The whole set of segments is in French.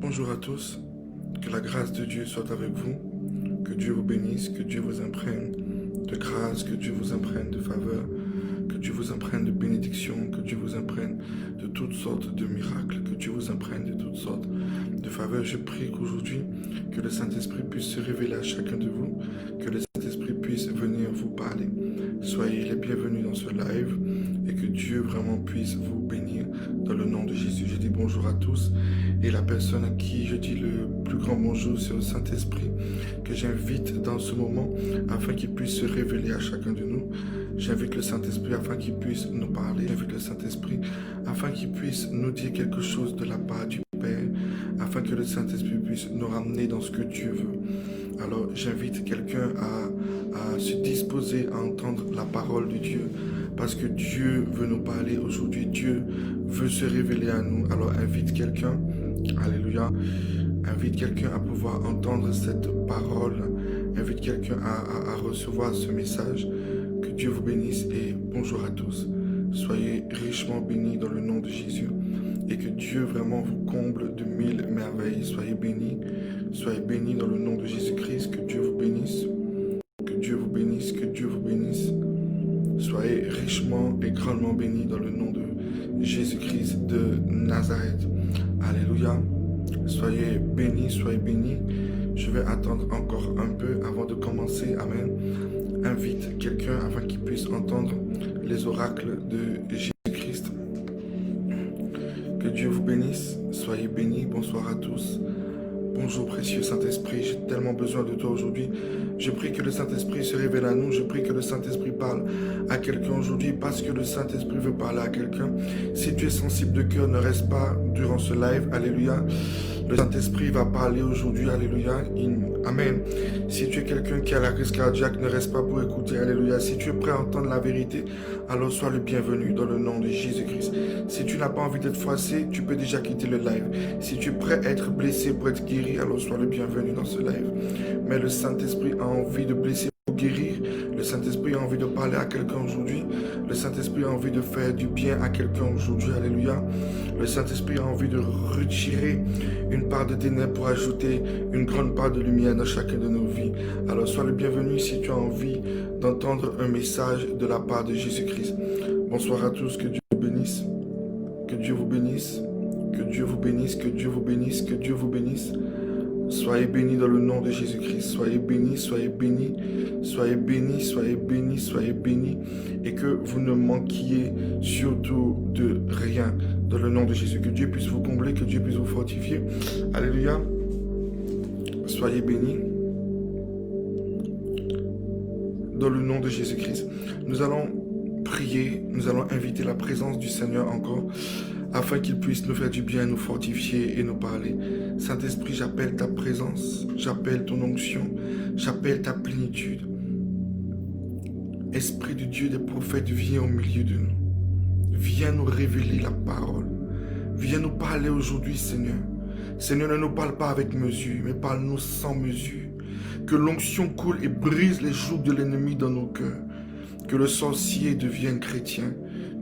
Bonjour à tous, que la grâce de Dieu soit avec vous, que Dieu vous bénisse, que Dieu vous imprègne de grâce, que Dieu vous imprègne de faveur, que Dieu vous imprègne de bénédiction, que Dieu vous imprègne de toutes sortes de miracles, que Dieu vous imprègne de toutes sortes de faveurs. Je prie qu'aujourd'hui, que le Saint-Esprit puisse se révéler à chacun de vous, que le Saint-Esprit puisse venir vous parler. Soyez les bienvenus dans ce live et que Dieu vraiment puisse vous bénir dans le nom de Jésus. Je dis bonjour à tous et la personne à qui je dis le plus grand bonjour, c'est au Saint-Esprit que j'invite dans ce moment afin qu'il puisse se révéler à chacun de nous. J'invite le Saint-Esprit afin qu'il puisse nous parler. J'invite le Saint-Esprit afin qu'il puisse nous dire quelque chose de la part du Père, afin que le Saint-Esprit puisse nous ramener dans ce que Dieu veut. Alors j'invite quelqu'un à se disposer à entendre la parole de Dieu, parce que Dieu veut nous parler aujourd'hui, Dieu veut se révéler à nous. Alors invite quelqu'un, alléluia, invite quelqu'un à pouvoir entendre cette parole, invite quelqu'un à recevoir ce message. Que Dieu vous bénisse et bonjour à tous. Soyez richement bénis dans le nom de Jésus et que Dieu vraiment vous comble de 1000 merveilles. Soyez bénis dans le nom de Jésus-Christ. Que Dieu vous bénisse, que Dieu vous bénisse, que Dieu vous bénisse. Soyez richement et grandement bénis dans le nom de Jésus-Christ de Nazareth. Alléluia. Soyez bénis, soyez bénis. Je vais attendre encore un peu avant de commencer. Amen. Invite quelqu'un afin qu'il puisse entendre les oracles de Jésus-Christ. Que Dieu vous bénisse. Soyez bénis. Bonsoir à tous. Bonjour précieux Saint-Esprit, j'ai tellement besoin de toi aujourd'hui. Je prie que le Saint-Esprit se révèle à nous. Je prie que le Saint-Esprit parle à quelqu'un aujourd'hui parce que le Saint-Esprit veut parler à quelqu'un. Si tu es sensible de cœur, ne reste pas durant ce live. Alléluia. Le Saint-Esprit va parler aujourd'hui. Alléluia. Amen. Si tu es quelqu'un qui a la crise cardiaque, ne reste pas pour écouter. Alléluia. Si tu es prêt à entendre la vérité, alors sois le bienvenu dans le nom de Jésus-Christ. Si tu n'as pas envie d'être froissé, tu peux déjà quitter le live. Si tu es prêt à être blessé pour être guéri, alors sois le bienvenu dans ce live. Mais le Saint-Esprit a envie de blesser pour guérir. Le Saint-Esprit a envie de parler à quelqu'un aujourd'hui. Le Saint-Esprit a envie de faire du bien à quelqu'un aujourd'hui. Alléluia. Le Saint-Esprit a envie de retirer une part de ténèbres pour ajouter une grande part de lumière dans chacune de nos vies. Alors sois le bienvenu si tu as envie d'entendre un message de la part de Jésus-Christ. Bonsoir à tous, que Dieu vous bénisse. Que Dieu vous bénisse. Que Dieu vous bénisse, que Dieu vous bénisse, que Dieu vous bénisse. Soyez bénis dans le nom de Jésus-Christ. Soyez bénis, soyez bénis, soyez bénis, soyez bénis, soyez bénis. Et que vous ne manquiez surtout de rien dans le nom de Jésus. Que Dieu puisse vous combler, que Dieu puisse vous fortifier. Alléluia. Soyez bénis dans le nom de Jésus-Christ. Nous allons prier, nous allons inviter la présence du Seigneur encore, afin qu'il puisse nous faire du bien, nous fortifier et nous parler. Saint-Esprit, j'appelle ta présence, j'appelle ton onction, j'appelle ta plénitude. Esprit de Dieu des prophètes, viens au milieu de nous. Viens nous révéler la parole. Viens nous parler aujourd'hui, Seigneur. Seigneur, ne nous parle pas avec mesure, mais parle-nous sans mesure. Que l'onction coule et brise les jougs de l'ennemi dans nos cœurs. Que le sorcier devienne chrétien.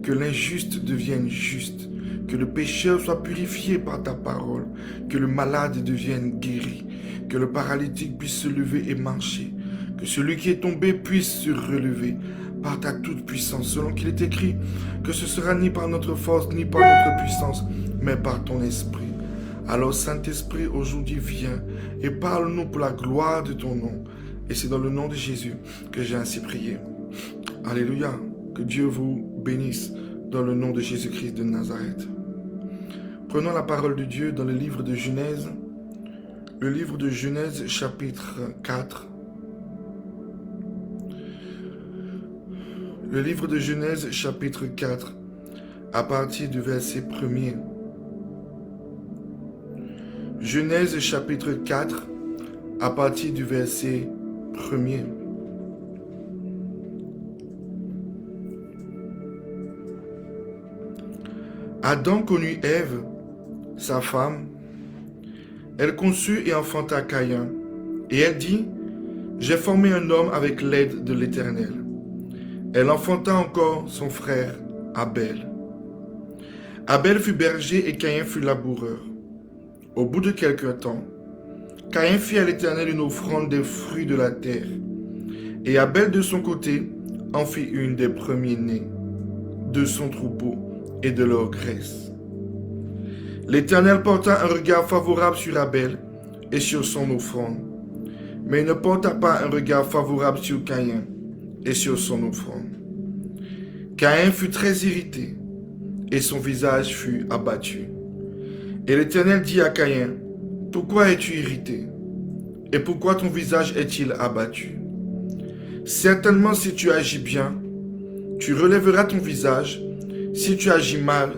Que l'injuste devienne juste. Que le pécheur soit purifié par ta parole. Que le malade devienne guéri. Que le paralytique puisse se lever et marcher. Que celui qui est tombé puisse se relever par ta toute puissance. Selon qu'il est écrit que ce sera ni par notre force ni par notre puissance, mais par ton esprit. Alors Saint-Esprit, aujourd'hui viens et parle-nous pour la gloire de ton nom. Et c'est dans le nom de Jésus que j'ai ainsi prié. Alléluia. Que Dieu vous bénisse dans le nom de Jésus-Christ de Nazareth. Prenons la parole de Dieu dans le livre de Genèse. Le livre de Genèse chapitre 4. Le livre de Genèse chapitre 4 à partir du verset 1er. Genèse chapitre 4 à partir du verset 1er. Adam connut Ève, sa femme. Elle conçut et enfanta Caïn. Et elle dit, j'ai formé un homme avec l'aide de l'Éternel. Elle enfanta encore son frère Abel. Abel fut berger et Caïn fut laboureur. Au bout de quelque temps, Caïn fit à l'Éternel une offrande des fruits de la terre. Et Abel de son côté en fit une des premiers-nés de son troupeau et de leur graisse. L'Éternel porta un regard favorable sur Abel et sur son offrande, mais il ne porta pas un regard favorable sur Caïn et sur son offrande. Caïn fut très irrité et son visage fut abattu. Et l'Éternel dit à Caïn, « Pourquoi es-tu irrité? Et pourquoi ton visage est-il abattu? Certainement si tu agis bien, tu relèveras ton visage. Si tu agis mal,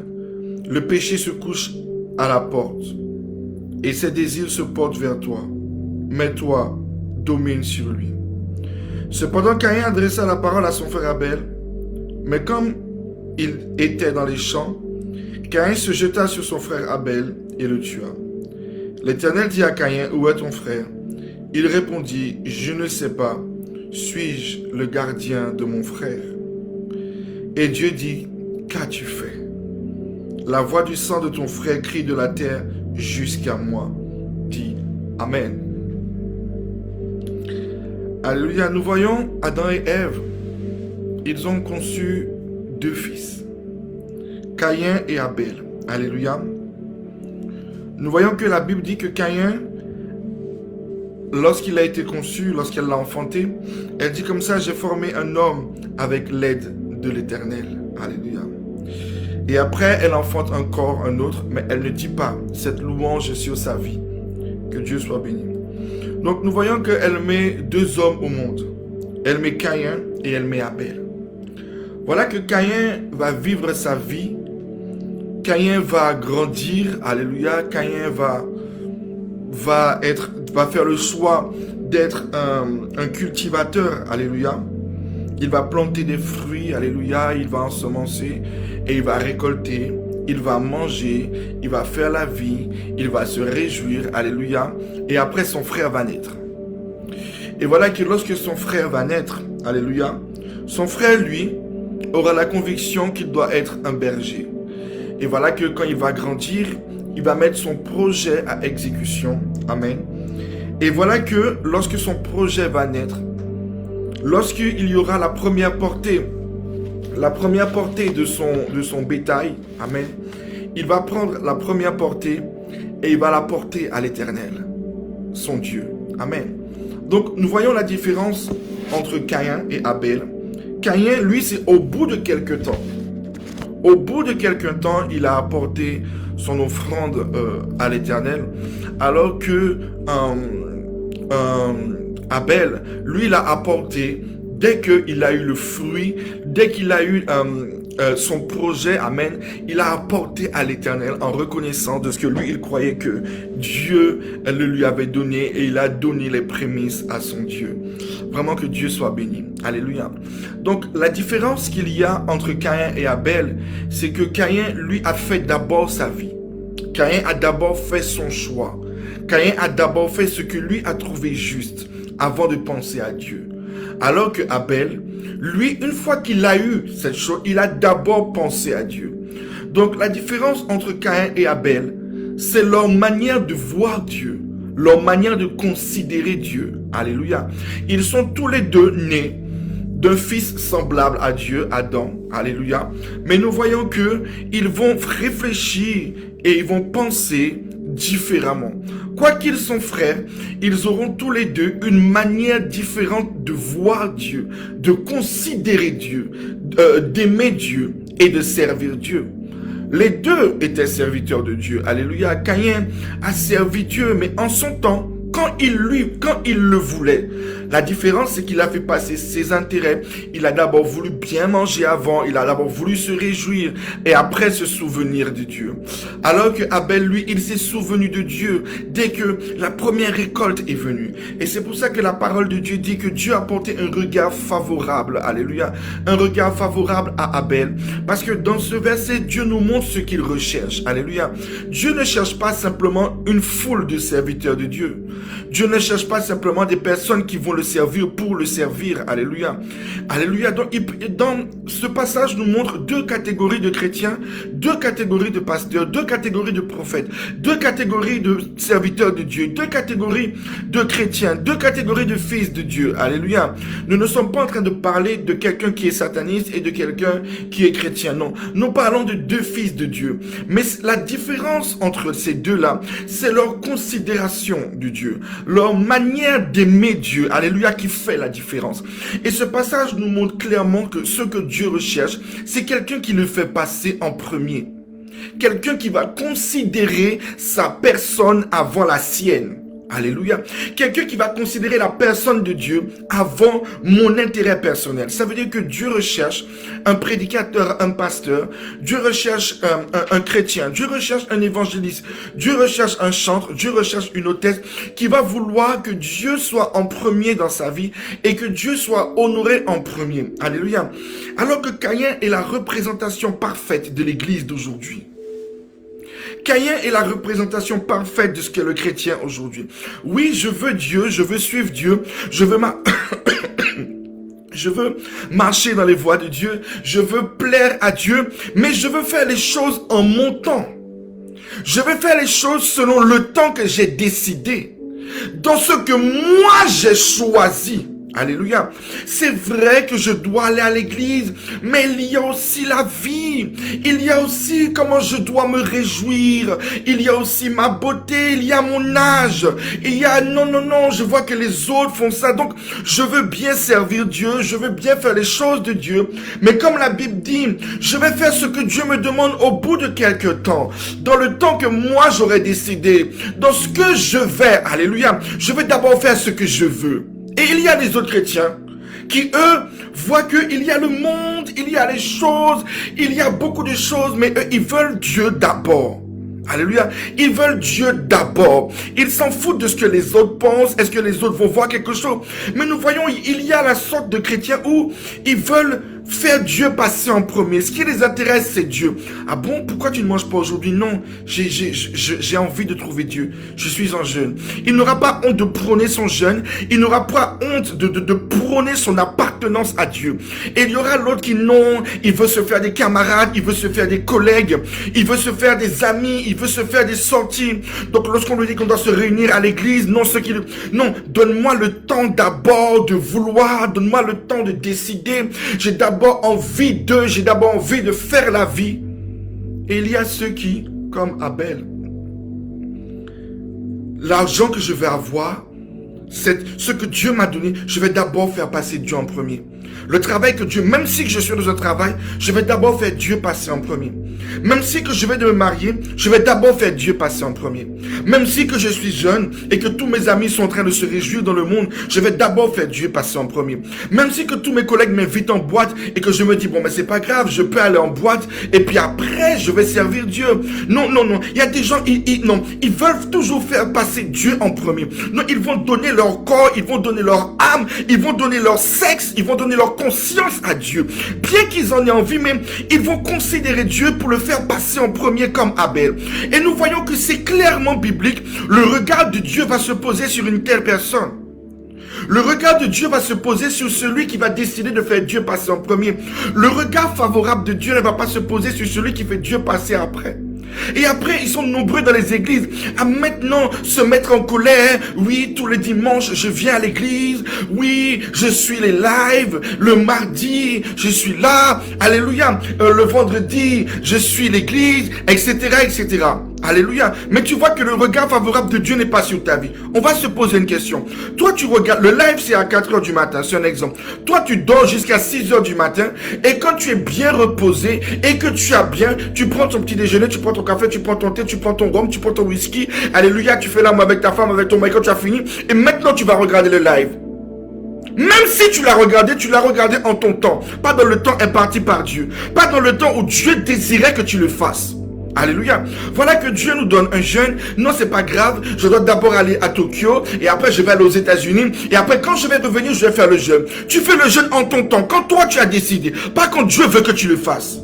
le péché se couche à la porte et ses désirs se portent vers toi. Mais toi, domine sur lui. » Cependant, Caïn adressa la parole à son frère Abel, mais comme il était dans les champs, Caïn se jeta sur son frère Abel et le tua. L'Éternel dit à Caïn, « Où est ton frère? » Il répondit, « Je ne sais pas. Suis-je le gardien de mon frère? » Et Dieu dit, « Qu'as-tu fait? La voix du sang de ton frère crie de la terre jusqu'à moi. » Dis Amen. Alléluia. Nous voyons Adam et Ève. Ils ont conçu 2 fils, Caïn et Abel. Alléluia. Nous voyons que la Bible dit que Caïn, lorsqu'il a été conçu, lorsqu'elle l'a enfanté, elle dit comme ça, « J'ai formé un homme avec l'aide de l'Éternel. » Alléluia. Et après, elle enfante encore un autre, mais elle ne dit pas cette louange sur sa vie. Que Dieu soit béni. Donc nous voyons qu'elle met 2 hommes au monde. Elle met Caïn et elle met Abel. Voilà que Caïn va vivre sa vie. Caïn va grandir. Alléluia. Caïn va faire le choix d'être un cultivateur. Alléluia. Il va planter des fruits. Alléluia. Il va ensemencer et il va récolter. Il va manger. Il va faire la vie. Il va se réjouir. Alléluia. Et après, son frère va naître. Et voilà que lorsque son frère va naître, alléluia, son frère, lui, aura la conviction qu'il doit être un berger. Et voilà que quand il va grandir, il va mettre son projet à exécution. Amen. Et voilà que lorsque son projet va naître, lorsqu'il y aura la première portée de son bétail, amen, il va prendre la première portée et il va la porter à l'Éternel, son Dieu. Amen. Donc, nous voyons la différence entre Caïn et Abel. Caïn, lui, c'est au bout de quelque temps. Au bout de quelque temps, il a apporté son offrande à l'Éternel, alors que Abel, lui, il a apporté dès qu'il a eu le fruit, dès qu'il a eu son projet, amen, il a apporté à l'Éternel en reconnaissant de ce que lui, il croyait que Dieu le lui avait donné et il a donné les prémices à son Dieu. Vraiment que Dieu soit béni. Alléluia. Donc, la différence qu'il y a entre Caïn et Abel, c'est que Caïn, lui, a fait d'abord sa vie. Caïn a d'abord fait son choix. Caïn a d'abord fait ce que lui a trouvé juste avant de penser à Dieu. Alors que Abel, lui, une fois qu'il a eu cette chose, il a d'abord pensé à Dieu. Donc, la différence entre Caïn et Abel, c'est leur manière de voir Dieu, leur manière de considérer Dieu. Alléluia. Ils sont tous les deux nés d'un fils semblable à Dieu, Adam. Alléluia. Mais nous voyons que ils vont réfléchir et ils vont penser différemment. Quoiqu'ils sont frères, ils auront tous les deux une manière différente de voir Dieu, de considérer Dieu, d'aimer Dieu et de servir Dieu. Les deux étaient serviteurs de Dieu. Alléluia. Caïn a servi Dieu, mais en son temps, quand il le voulait. La différence, c'est qu'il a fait passer ses intérêts. Il a d'abord voulu bien manger avant. Il a d'abord voulu se réjouir et après se souvenir de Dieu. Alors que Abel, lui, il s'est souvenu de Dieu dès que la première récolte est venue. Et c'est pour ça que la parole de Dieu dit que Dieu a porté un regard favorable. Alléluia. Un regard favorable à Abel. Parce que dans ce verset, Dieu nous montre ce qu'il recherche. Alléluia. Dieu ne cherche pas simplement une foule de serviteurs de Dieu. Dieu ne cherche pas simplement des personnes qui vont le servir pour le servir. Alléluia. Alléluia. Donc, dans ce passage nous montre deux catégories de chrétiens, deux catégories de pasteurs, deux catégories de prophètes, deux catégories de serviteurs de Dieu, deux catégories de chrétiens, deux catégories de fils de Dieu. Alléluia. Nous ne sommes pas en train de parler de quelqu'un qui est sataniste et de quelqu'un qui est chrétien. Non. Nous parlons de deux fils de Dieu. Mais la différence entre ces deux-là, c'est leur considération du Dieu, leur manière d'aimer Dieu. Alléluia, qui fait la différence. Et ce passage nous montre clairement que ce que Dieu recherche, c'est quelqu'un qui le fait passer en premier. Quelqu'un qui va considérer sa personne avant la sienne. Alléluia. Quelqu'un qui va considérer la personne de Dieu avant mon intérêt personnel. Ça veut dire que Dieu recherche un prédicateur, un pasteur. Dieu recherche un chrétien. Dieu recherche un évangéliste. Dieu recherche un chantre. Dieu recherche une hôtesse qui va vouloir que Dieu soit en premier dans sa vie et que Dieu soit honoré en premier. Alléluia. Alors que Caïn est la représentation parfaite de l'église d'aujourd'hui. Caïn est la représentation parfaite de ce qu'est le chrétien aujourd'hui. Oui, je veux Dieu, je veux suivre Dieu, je veux marcher dans les voies de Dieu, je veux plaire à Dieu, mais je veux faire les choses en mon temps. Je vais faire les choses selon le temps que j'ai décidé, dans ce que moi j'ai choisi. Alléluia. C'est vrai que je dois aller à l'église, mais il y a aussi la vie. Il y a aussi comment je dois me réjouir. Il y a aussi ma beauté, il y a mon âge. Il y a non, je vois que les autres font ça. Donc, je veux bien servir Dieu, je veux bien faire les choses de Dieu. Mais comme la Bible dit, je vais faire ce que Dieu me demande au bout de quelques temps. Dans le temps que moi j'aurais décidé. Dans ce que je vais, alléluia, je vais d'abord faire ce que je veux. Et il y a des autres chrétiens qui, eux, voient qu'il y a le monde, il y a les choses, il y a beaucoup de choses, mais eux, ils veulent Dieu d'abord. Alléluia. Ils veulent Dieu d'abord. Ils s'en foutent de ce que les autres pensent. Est-ce que les autres vont voir quelque chose? Mais nous voyons, il y a la sorte de chrétiens où ils veulent faire Dieu passer en premier. Ce qui les intéresse, c'est Dieu. Ah bon, pourquoi tu ne manges pas aujourd'hui? Non, j'ai envie de trouver Dieu. Je suis en jeûne. Il n'aura pas honte de prôner son jeûne. Il n'aura pas honte de prôner son appartenance à Dieu. Et il y aura l'autre qui, non, il veut se faire des camarades, il veut se faire des collègues, il veut se faire des amis, il veut se faire des sorties. Donc lorsqu'on lui dit qu'on doit se réunir à l'église, non, donne-moi le temps d'abord de vouloir, donne-moi le temps de décider. J'ai d'abord envie de faire la vie. Et il y a ceux qui, comme Abel, l'argent que je vais avoir, c'est ce que Dieu m'a donné, je vais d'abord faire passer Dieu en premier. Le travail que Dieu, même si je suis dans un travail, je vais d'abord faire Dieu passer en premier. Même si que je vais de me marier, je vais d'abord faire Dieu passer en premier. Même si que je suis jeune et que tous mes amis sont en train de se réjouir dans le monde, je vais d'abord faire Dieu passer en premier. Même si que tous mes collègues m'invitent en boîte et que je me dis, bon, mais c'est pas grave, je peux aller en boîte et puis après, je vais servir Dieu. Non. Il y a des gens, ils veulent toujours faire passer Dieu en premier. Non, ils vont donner leur corps, ils vont donner leur âme, ils vont donner leur sexe, ils vont donner leur conscience à Dieu. Bien qu'ils en aient envie, mais ils vont considérer Dieu pour le faire passer en premier comme Abel. Et nous voyons que c'est clairement biblique. Le regard de Dieu va se poser sur une telle personne. Le regard de Dieu va se poser sur celui qui va décider de faire Dieu passer en premier. Le regard favorable de Dieu ne va pas se poser sur celui qui fait Dieu passer après. Et après, ils sont nombreux dans les églises à maintenant se mettre en colère. Oui, tous les dimanches, je viens à l'église. Oui, je suis les lives. Le mardi, je suis là. Alléluia. Le vendredi, je suis l'église, etc., etc. Alléluia. Mais tu vois que le regard favorable de Dieu n'est pas sur ta vie. On va se poser une question. Toi, tu regardes, le live c'est à 4 heures du matin, c'est un exemple. Toi, tu dors jusqu'à 6 heures du matin et quand tu es bien reposé et que tu as bien, tu prends ton petit déjeuner, tu prends ton café, tu prends ton thé, tu prends ton rhum, tu prends ton whisky. Alléluia, tu fais l'amour avec ta femme, avec ton mari quand tu as fini et maintenant tu vas regarder le live. Même si tu l'as regardé en ton temps, pas dans le temps imparti par Dieu, pas dans le temps où Dieu désirait que tu le fasses. Alléluia. Voilà que Dieu nous donne un jeûne. Non, c'est pas grave. Je dois d'abord aller à Tokyo et après je vais aller aux États-Unis et après quand je vais revenir, je vais faire le jeûne. Tu fais le jeûne en ton temps, quand toi tu as décidé, pas quand Dieu veut que tu le fasses.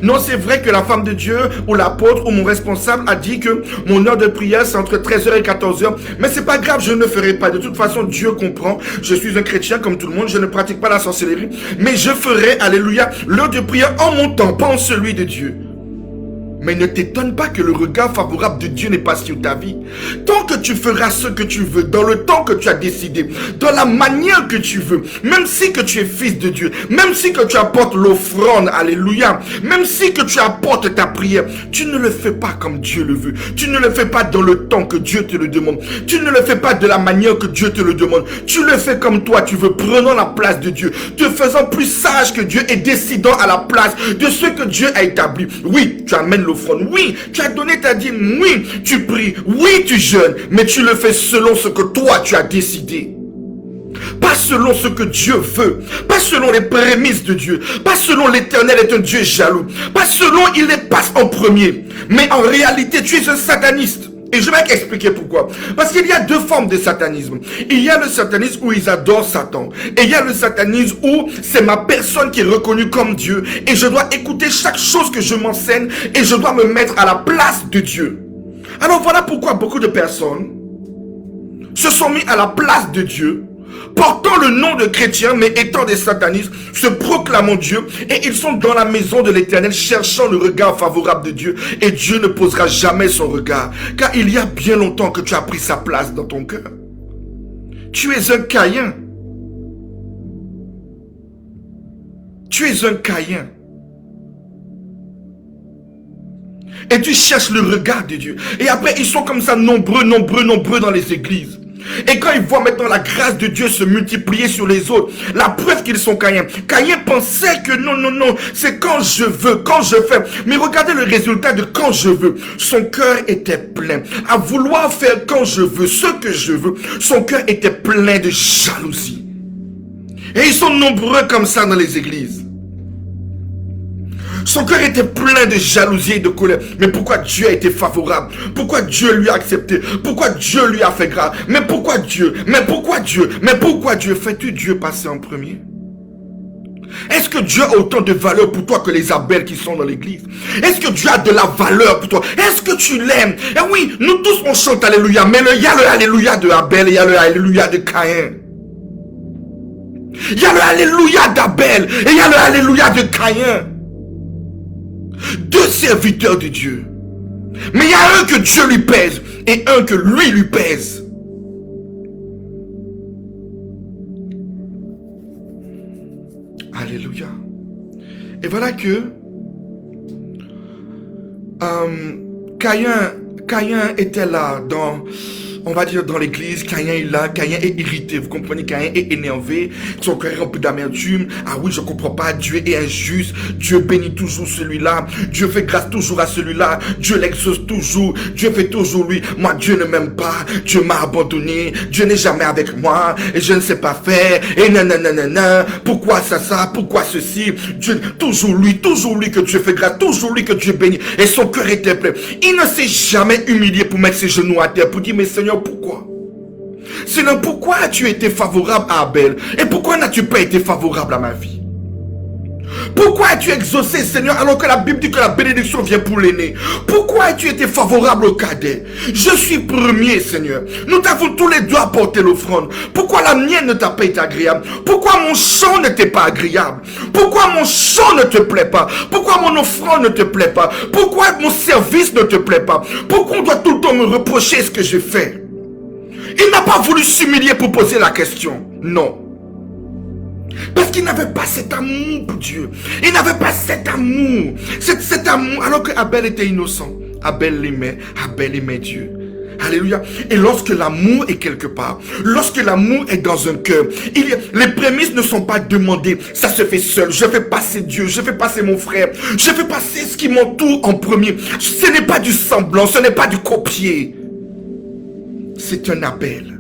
Non, c'est vrai que la femme de Dieu ou l'apôtre ou mon responsable a dit que mon heure de prière c'est entre 13h et 14h. Mais c'est pas grave, je ne le ferai pas. De toute façon, Dieu comprend. Je suis un chrétien comme tout le monde. Je ne pratique pas la sorcellerie. Mais je ferai, alléluia, l'heure de prière en mon temps, pas en celui de Dieu. Mais ne t'étonne pas que le regard favorable de Dieu n'est pas sur ta vie. Tant que tu feras ce que tu veux, dans le temps que tu as décidé, dans la manière que tu veux, même si que tu es fils de Dieu, même si que tu apportes l'offrande, alléluia, même si que tu apportes ta prière, tu ne le fais pas comme Dieu le veut. Tu ne le fais pas dans le temps que Dieu te le demande. Tu ne le fais pas de la manière que Dieu te le demande. Tu le fais comme toi tu veux, prenant la place de Dieu, te faisant plus sage que Dieu et décidant à la place de ce que Dieu a établi. Oui, tu amènes l'offrande. Oui, tu as donné ta dîme. Oui, tu pries. Oui, tu jeûnes. Mais tu le fais selon ce que toi tu as décidé. Pas selon ce que Dieu veut. Pas selon les prémices de Dieu. Pas selon l'Éternel est un Dieu jaloux. Pas selon il les passe en premier. Mais en réalité, tu es un sataniste. Et je vais t'expliquer pourquoi. Parce qu'il y a deux formes de satanisme. Il y a le satanisme où ils adorent Satan. Et il y a le satanisme où c'est ma personne qui est reconnue comme Dieu. Et je dois écouter chaque chose que je m'enseigne. Et je dois me mettre à la place de Dieu. Alors voilà pourquoi beaucoup de personnes se sont mis à la place de Dieu, portant le nom de chrétien, mais étant des satanistes, se proclamant Dieu, et ils sont dans la maison de l'Éternel, cherchant le regard favorable de Dieu, et Dieu ne posera jamais son regard, car il y a bien longtemps que tu as pris sa place dans ton cœur. Tu es un Caïn. Tu es un Caïn. Et tu cherches le regard de Dieu. Et après, ils sont comme ça nombreux dans les églises. Et quand ils voient maintenant la grâce de Dieu se multiplier sur les autres, la preuve qu'ils sont Caïn. Caïn pensait que non, c'est quand je veux, quand je fais. Mais regardez le résultat de quand je veux. Son cœur était plein. À vouloir faire quand je veux, ce que je veux, son cœur était plein de jalousie. Et ils sont nombreux comme ça dans les églises. Son cœur était plein de jalousie et de colère. Mais pourquoi Dieu a été favorable? Pourquoi Dieu lui a accepté? Pourquoi Dieu lui a fait grâce? Mais pourquoi Dieu? Mais pourquoi Dieu? Mais pourquoi Dieu? Fais-tu Dieu passer en premier? Est-ce que Dieu a autant de valeur pour toi que les Abel qui sont dans l'église? Est-ce que Dieu a de la valeur pour toi? Est-ce que tu l'aimes? Et oui, nous tous on chante Alléluia. Mais il y a le Alléluia de Abel et il y a le Alléluia de Caïn. Il y a le Alléluia d'Abel et il y a le Alléluia de Caïn. Deux serviteurs de Dieu. Mais il y a un que Dieu lui pèse et un que lui pèse. Alléluia. Et voilà que Caïn était là dans, on va dire dans l'église. Caïn est là, Caïn est irrité, vous comprenez, Caïn est énervé, son cœur est rempli d'amertume. Ah oui, je comprends pas, Dieu est injuste, Dieu bénit toujours celui-là, Dieu fait grâce toujours à celui-là, Dieu l'exauce toujours, Dieu fait toujours lui. Moi, Dieu ne m'aime pas, Dieu m'a abandonné, Dieu n'est jamais avec moi, et je ne sais pas faire, et nanana, pourquoi ça, pourquoi ceci, Dieu, toujours lui que Dieu fait grâce, toujours lui que Dieu bénit, et son cœur était plein. Il ne s'est jamais humilié pour mettre ses genoux à terre, pour dire, mais Seigneur, pourquoi? Sinon, pourquoi as-tu été favorable à Abel? Et pourquoi n'as-tu pas été favorable à ma vie? Pourquoi as-tu exaucé, Seigneur, alors que la Bible dit que la bénédiction vient pour l'aîné? Pourquoi as-tu été favorable au cadet? Je suis premier, Seigneur. Nous t'avons tous les deux apporté l'offrande. Pourquoi la mienne ne t'a pas été agréable? Pourquoi mon chant ne t'est pas agréable? Pourquoi mon chant ne te plaît pas? Pourquoi mon offrande ne te plaît pas? Pourquoi mon service ne te plaît pas? Pourquoi on doit tout le temps me reprocher ce que j'ai fait? Il n'a pas voulu s'humilier pour poser la question. Non. Parce qu'il n'avait pas cet amour pour Dieu. Il n'avait pas cet amour. Cet amour, alors que Abel était innocent. Abel aimait Dieu. Alléluia. Et lorsque l'amour est quelque part, lorsque l'amour est dans un cœur, les prémices ne sont pas demandées. Ça se fait seul. Je fais passer Dieu, je fais passer mon frère, je fais passer ce qui m'entoure en premier. Ce n'est pas du semblant, ce n'est pas du copier. C'est un Abel.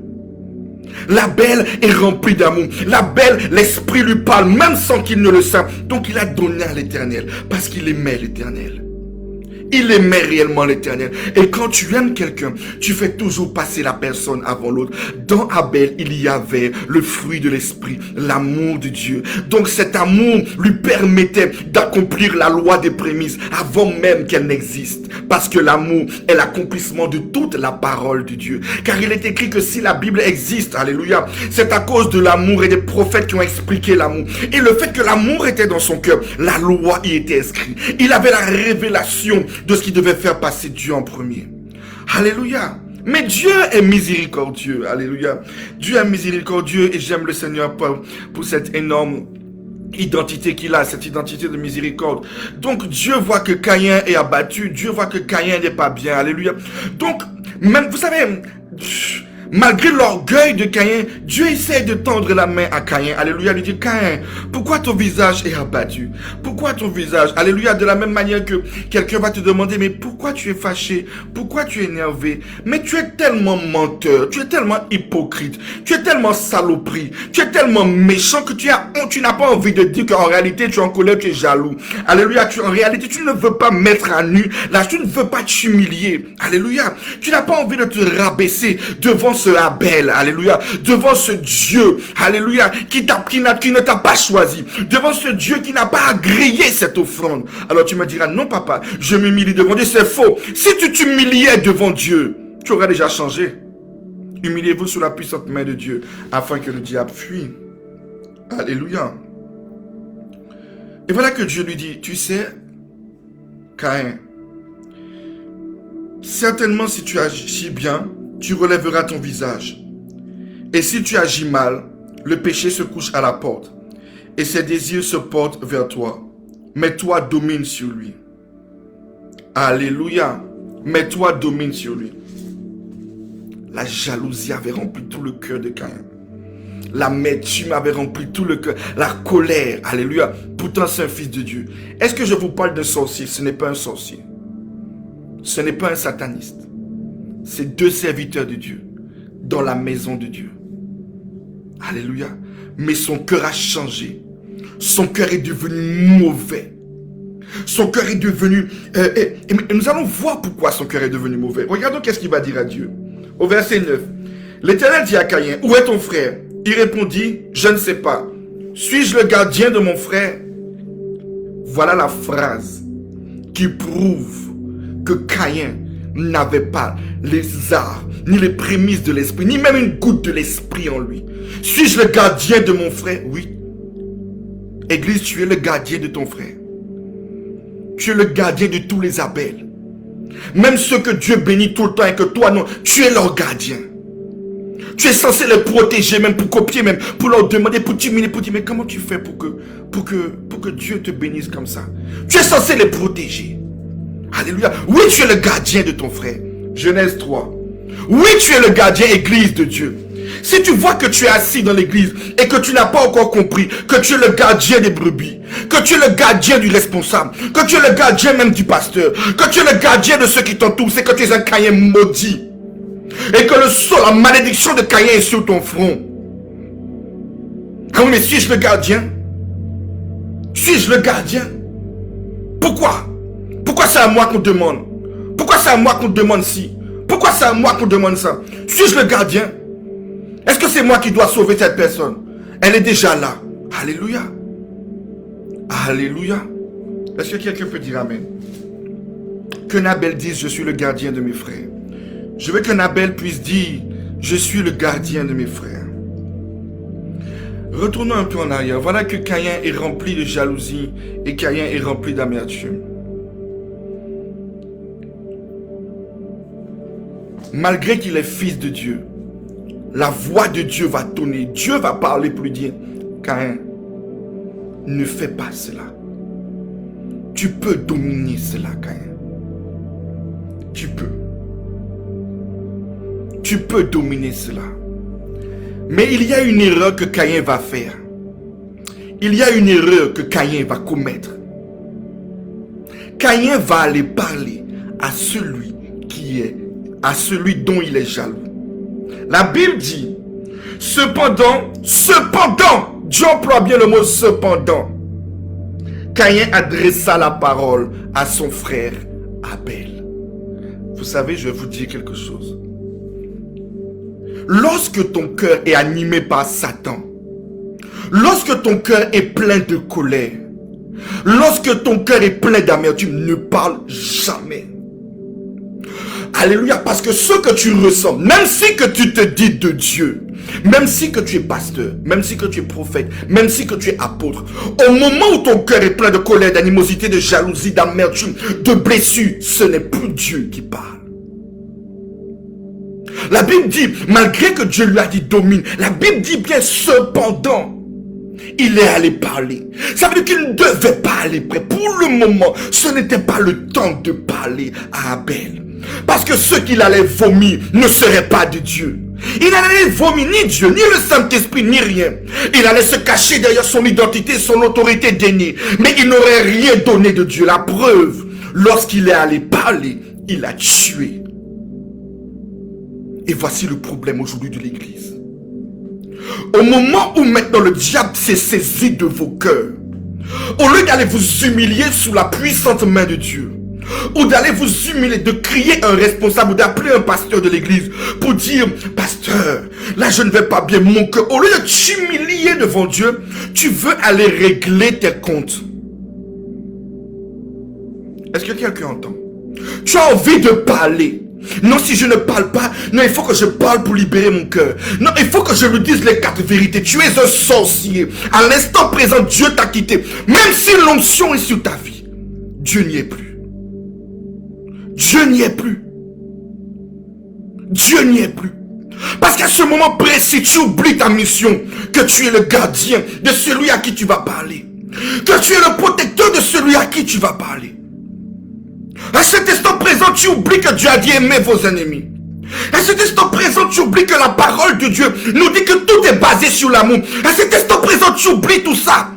L'Abel est rempli d'amour. L'Abel, l'Esprit lui parle, même sans qu'il ne le sache. Donc il a donné à l'Éternel, parce qu'il aimait l'Éternel. Il aimait réellement l'Éternel. Et quand tu aimes quelqu'un, tu fais toujours passer la personne avant l'autre. Dans Abel, il y avait le fruit de l'esprit, l'amour de Dieu. Donc cet amour lui permettait d'accomplir la loi des prémices avant même qu'elle n'existe. Parce que l'amour est l'accomplissement de toute la parole de Dieu. Car il est écrit que si la Bible existe, alléluia, c'est à cause de l'amour et des prophètes qui ont expliqué l'amour. Et le fait que l'amour était dans son cœur, la loi y était inscrite. Il avait la révélation de ce qui devait faire passer Dieu en premier. Alléluia. Mais Dieu est miséricordieux. Alléluia. Dieu est miséricordieux et j'aime le Seigneur pour cette énorme identité qu'il a, cette identité de miséricorde. Donc Dieu voit que Caïn est abattu. Dieu voit que Caïn n'est pas bien. Alléluia. Donc, même, vous savez, malgré l'orgueil de Caïn, Dieu essaie de tendre la main à Caïn. Alléluia, il lui dit, Caïn, pourquoi ton visage est abattu? Pourquoi ton visage? Alléluia, de la même manière que quelqu'un va te demander, mais pourquoi tu es fâché? Pourquoi tu es énervé? Mais tu es tellement menteur, tu es tellement hypocrite, tu es tellement saloperie, tu es tellement méchant que tu n'as pas envie de dire qu'en réalité tu es en colère, tu es jaloux. Alléluia, en réalité tu ne veux pas mettre à nu, là tu ne veux pas t'humilier. Alléluia, tu n'as pas envie de te rabaisser devant ce Abel, alléluia, devant ce Dieu, alléluia, qui ne t'a pas choisi, devant ce Dieu qui n'a pas agréé cette offrande. Alors tu me diras, non papa, je m'humilie devant Dieu, c'est faux. Si tu t'humiliais devant Dieu, tu aurais déjà changé. Humiliez-vous sous la puissante main de Dieu, afin que le diable fuit. Alléluia. Et voilà que Dieu lui dit, tu sais, Caïn, certainement si tu agis bien, tu relèveras ton visage. Et si tu agis mal, le péché se couche à la porte. Et ses désirs se portent vers toi. Mais toi, domine sur lui. Alléluia. Mais toi, domine sur lui. La jalousie avait rempli tout le cœur de Caïn. L'amertume avait rempli tout le cœur. La colère. Alléluia. Pourtant, c'est un fils de Dieu. Est-ce que je vous parle de sorcier? Ce n'est pas un sorcier. Ce n'est pas un sataniste. C'est deux serviteurs de Dieu dans la maison de Dieu. Alléluia. Mais son cœur a changé. Son cœur est devenu mauvais. Son cœur est devenu... et nous allons voir pourquoi son cœur est devenu mauvais. Regardons qu'est-ce qu'il va dire à Dieu. Au verset 9. L'Éternel dit à Caïn, où est ton frère? Il répondit, je ne sais pas. Suis-je le gardien de mon frère? Voilà la phrase qui prouve que Caïn n'avait pas les arts, ni les prémices de l'esprit, ni même une goutte de l'esprit en lui. Suis-je le gardien de mon frère? Oui. Église, tu es le gardien de ton frère. Tu es le gardien de tous les Abel. Même ceux que Dieu bénit tout le temps et que toi non, tu es leur gardien. Tu es censé les protéger, même pour copier, même pour leur demander, pour t'humilier, pour dire, mais comment tu fais pour que Dieu te bénisse comme ça? Tu es censé les protéger. Alléluia. Oui, tu es le gardien de ton frère. Genèse 3. Oui, tu es le gardien, église de Dieu. Si tu vois que tu es assis dans l'église et que tu n'as pas encore compris que tu es le gardien des brebis, que tu es le gardien du responsable, que tu es le gardien même du pasteur, que tu es le gardien de ceux qui t'entourent, c'est que tu es un Caïn maudit. Et que le sol, la malédiction de Caïn est sur ton front. Ah oui, mais suis-je le gardien? Suis-je le gardien? Pourquoi? Pourquoi c'est à moi qu'on demande? Pourquoi c'est à moi qu'on demande ci? Pourquoi c'est à moi qu'on demande ça? Suis-je le gardien? Est-ce que c'est moi qui dois sauver cette personne? Elle est déjà là. Alléluia. Alléluia. Est-ce que quelqu'un peut dire amen? Que Nabel dise, je suis le gardien de mes frères. Je veux que Nabel puisse dire, je suis le gardien de mes frères. Retournons un peu en arrière. Voilà que Caïn est rempli de jalousie et Caïn est rempli d'amertume. Malgré qu'il est fils de Dieu, la voix de Dieu va tonner. Dieu va parler pour lui dire, Caïn, ne fais pas cela. Tu peux dominer cela, Caïn. Tu peux. Tu peux dominer cela. Mais il y a une erreur que Caïn va faire. Il y a une erreur que Caïn va commettre. Caïn va aller parler à celui dont il est jaloux. La Bible dit, cependant, Dieu emploie bien le mot cependant. Caïn adressa la parole à son frère Abel. Vous savez, je vais vous dire quelque chose. Lorsque ton cœur est animé par Satan, lorsque ton cœur est plein de colère, lorsque ton cœur est plein d'amertume, ne parle jamais. Alléluia, parce que ce que tu ressens, même si que tu te dis de Dieu, même si que tu es pasteur, même si que tu es prophète, même si que tu es apôtre, au moment où ton cœur est plein de colère, d'animosité, de jalousie, d'amertume, de blessures, ce n'est plus Dieu qui parle. La Bible dit, malgré que Dieu lui a dit domine, la Bible dit bien cependant, il est allé parler. Ça veut dire qu'il ne devait pas aller près. Pour le moment, ce n'était pas le temps de parler à Abel. Parce que ce qu'il allait vomir ne serait pas de Dieu. Il n'allait vomir ni Dieu, ni le Saint-Esprit, ni rien. Il allait se cacher derrière son identité, son autorité déniée. Mais il n'aurait rien donné de Dieu. La preuve, lorsqu'il est allé parler, il a tué. Et voici le problème aujourd'hui de l'église. Au moment où maintenant le diable s'est saisi de vos cœurs, au lieu d'aller vous humilier sous la puissante main de Dieu, ou d'aller vous humilier, de crier un responsable, ou d'appeler un pasteur de l'église pour dire, pasteur, là je ne vais pas bien, mon cœur, au lieu de t'humilier devant Dieu, tu veux aller régler tes comptes. Est-ce que quelqu'un entend? Tu as envie de parler. Non, si je ne parle pas, non, il faut que je parle pour libérer mon cœur. Non, il faut que je lui dise les 4 vérités. Tu es un sorcier. À l'instant présent, Dieu t'a quitté. Même si l'onction est sur ta vie, Dieu n'y est plus. Dieu n'y est plus. Dieu n'y est plus. Parce qu'à ce moment précis, tu oublies ta mission. Que tu es le gardien de celui à qui tu vas parler. Que tu es le protecteur de celui à qui tu vas parler. À cet instant présent, tu oublies que Dieu a dit aimer vos ennemis. À cet instant présent, tu oublies que la parole de Dieu nous dit que tout est basé sur l'amour. À cet instant présent, tu oublies tout ça.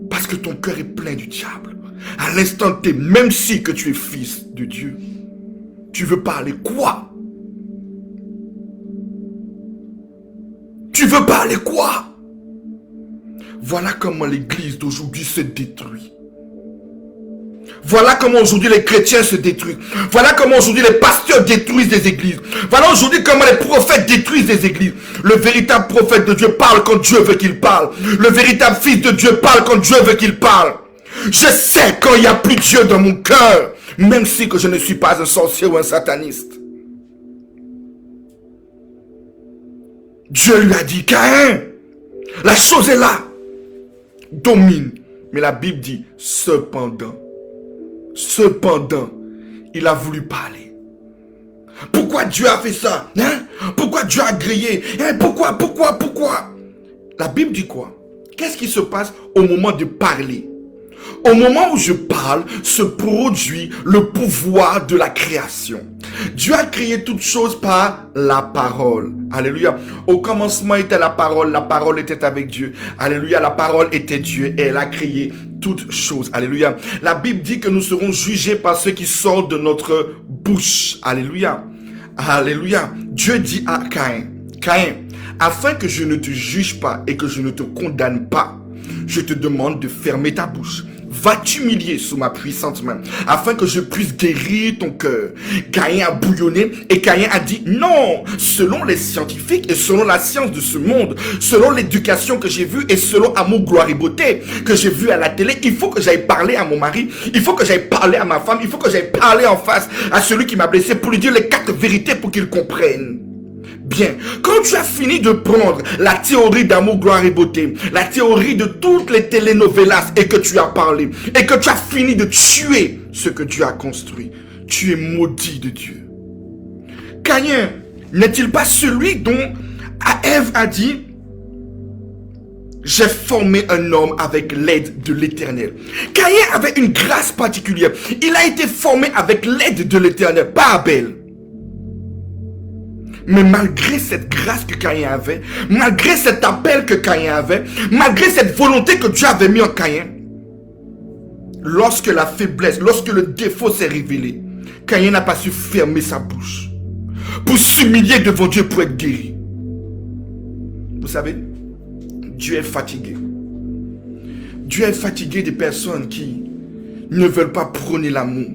Parce que ton cœur est plein du diable. À l'instant T, même si que tu es fils de Dieu, tu veux parler quoi? Tu veux parler quoi? Voilà comment l'église d'aujourd'hui se détruit. Voilà comment aujourd'hui les chrétiens se détruisent. Voilà comment aujourd'hui les pasteurs détruisent des églises. Voilà aujourd'hui comment les prophètes détruisent des églises. Le véritable prophète de Dieu parle quand Dieu veut qu'il parle. Le véritable fils de Dieu parle quand Dieu veut qu'il parle. Je sais quand il n'y a plus Dieu dans mon cœur, même si que je ne suis pas un sorcier ou un sataniste. Dieu lui a dit, Caïn, la chose est là. Domine. Mais la Bible dit, cependant, il a voulu parler. Pourquoi Dieu a fait ça? Hein? Pourquoi Dieu a grillé? Hein? Pourquoi? La Bible dit quoi? Qu'est-ce qui se passe au moment de parler? Au moment où je parle, se produit le pouvoir de la création. Dieu a créé toutes choses par la parole. Alléluia. Au commencement était la parole était avec Dieu. Alléluia, la parole était Dieu et elle a créé toutes choses. Alléluia. La Bible dit que nous serons jugés par ce qui sort de notre bouche. Alléluia. Alléluia. Dieu dit à Caïn, Caïn, afin que je ne te juge pas et que je ne te condamne pas, je te demande de fermer ta bouche. Va t'humilier sous ma puissante main, afin que je puisse guérir ton cœur. Caïn a bouillonné et Caïn a dit non, selon les scientifiques et selon la science de ce monde, selon l'éducation que j'ai vue et selon amour, gloire et beauté que j'ai vu à la télé, il faut que j'aille parler à mon mari, il faut que j'aille parler à ma femme, il faut que j'aille parler en face à celui qui m'a blessé pour lui dire les 4 vérités pour qu'il comprenne. Bien, quand tu as fini de prendre la théorie d'amour, gloire et beauté, la théorie de toutes les telenovelas et que tu as parlé, et que tu as fini de tuer ce que Dieu a construit, tu es maudit de Dieu. Caïn n'est-il pas celui dont Ève a dit, j'ai formé un homme avec l'aide de l'Éternel. Caïn avait une grâce particulière. Il a été formé avec l'aide de l'Éternel, pas Abel. Mais malgré cette grâce que Caïn avait, malgré cet appel que Caïn avait, malgré cette volonté que Dieu avait mis en Caïn, lorsque la faiblesse, lorsque le défaut s'est révélé, Caïn n'a pas su fermer sa bouche pour s'humilier devant Dieu pour être guéri. Vous savez, Dieu est fatigué. Dieu est fatigué des personnes qui ne veulent pas prôner l'amour.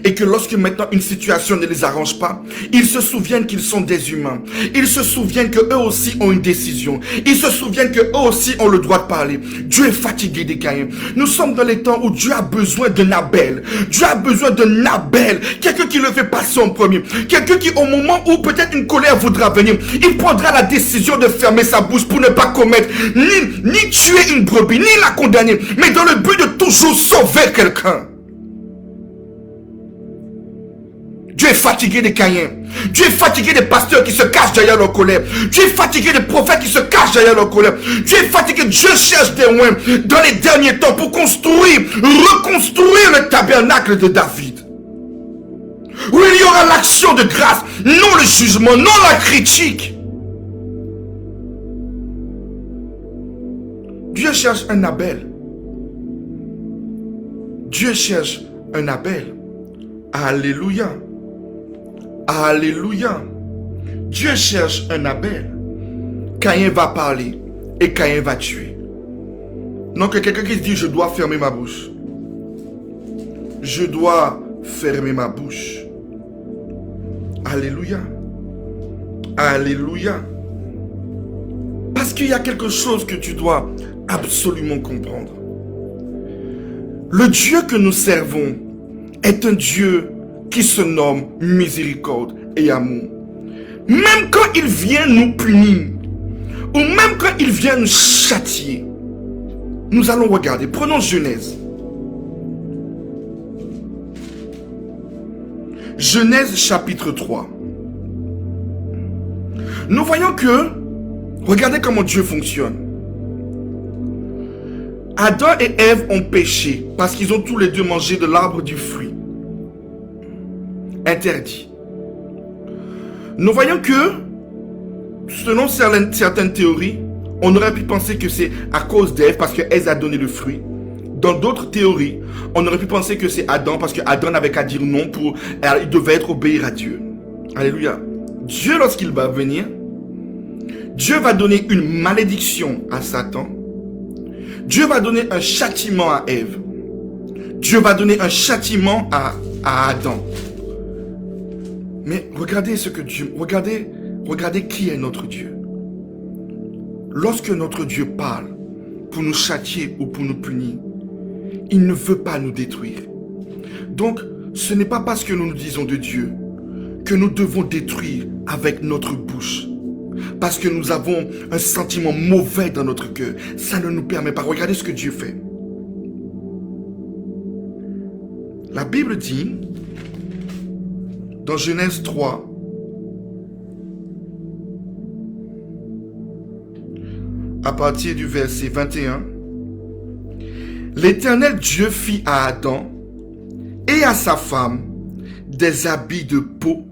Et que lorsque maintenant une situation ne les arrange pas, ils se souviennent qu'ils sont des humains. Ils se souviennent qu'eux aussi ont une décision. Ils se souviennent qu'eux aussi ont le droit de parler. Dieu est fatigué des Caïns. Nous sommes dans les temps où Dieu a besoin d'un Abel. Dieu a besoin d'un Abel. Quelqu'un qui le fait passer en premier. Quelqu'un qui, au moment où peut-être une colère voudra venir, il prendra la décision de fermer sa bouche pour ne pas commettre, ni tuer une brebis, ni la condamner, mais dans le but de toujours sauver quelqu'un. Dieu est fatigué des Caïns. Dieu est fatigué des pasteurs qui se cachent derrière leur colère. Dieu est fatigué des prophètes qui se cachent derrière leur colère. Dieu est fatigué. Dieu cherche des loin dans les derniers temps pour construire, reconstruire le tabernacle de David. Où il y aura l'action de grâce, non le jugement, non la critique. Dieu cherche un Abel. Dieu cherche un Abel. Alléluia. Alléluia. Dieu cherche un Abel. Caïn va parler et Caïn va tuer. Donc quelqu'un qui se dit je dois fermer ma bouche. Je dois fermer ma bouche. Alléluia. Alléluia. Parce qu'il y a quelque chose que tu dois absolument comprendre. Le Dieu que nous servons est un Dieu qui se nomme miséricorde et amour. Même quand il vient nous punir, ou même quand il vient nous châtier, nous allons regarder. Prenons Genèse. Genèse chapitre 3. Nous voyons que, regardez comment Dieu fonctionne. Adam et Ève ont péché parce qu'ils ont tous les deux mangé de l'arbre du fruit interdit. Nous voyons que, selon certaines théories, on aurait pu penser que c'est à cause d'Ève parce qu'elle a donné le fruit. Dans d'autres théories, on aurait pu penser que c'est Adam parce que Adam n'avait qu'à dire non pour... il devait être obéir à Dieu. Alléluia. Dieu, lorsqu'il va venir, Dieu va donner une malédiction à Satan. Dieu va donner un châtiment à Ève. Dieu va donner un châtiment à Adam. Mais regardez ce que Dieu... Regardez qui est notre Dieu. Lorsque notre Dieu parle pour nous châtier ou pour nous punir, il ne veut pas nous détruire. Donc, ce n'est pas parce que nous nous disons de Dieu que nous devons détruire avec notre bouche. Parce que nous avons un sentiment mauvais dans notre cœur. Ça ne nous permet pas. Regardez ce que Dieu fait. La Bible dit, dans Genèse 3, à partir du verset 21, l'Éternel Dieu fit à Adam et à sa femme des habits de peau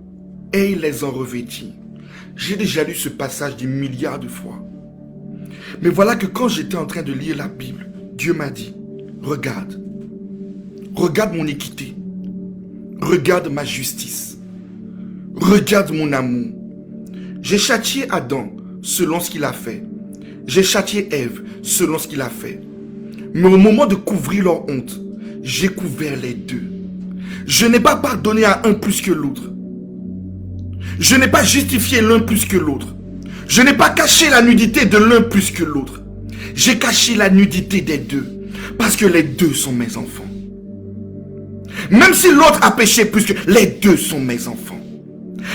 et il les en revêtit. J'ai déjà lu ce passage des milliards de fois. Mais voilà que quand j'étais en train de lire la Bible, Dieu m'a dit, regarde mon équité, regarde ma justice, regarde mon amour. J'ai châtié Adam selon ce qu'il a fait. J'ai châtié Ève selon ce qu'il a fait. Mais au moment de couvrir leur honte, j'ai couvert les deux. Je n'ai pas pardonné à un plus que l'autre. Je n'ai pas justifié l'un plus que l'autre. Je n'ai pas caché la nudité de l'un plus que l'autre. J'ai caché la nudité des deux. Parce que les deux sont mes enfants. Même si l'autre a péché plus que... Les deux sont mes enfants.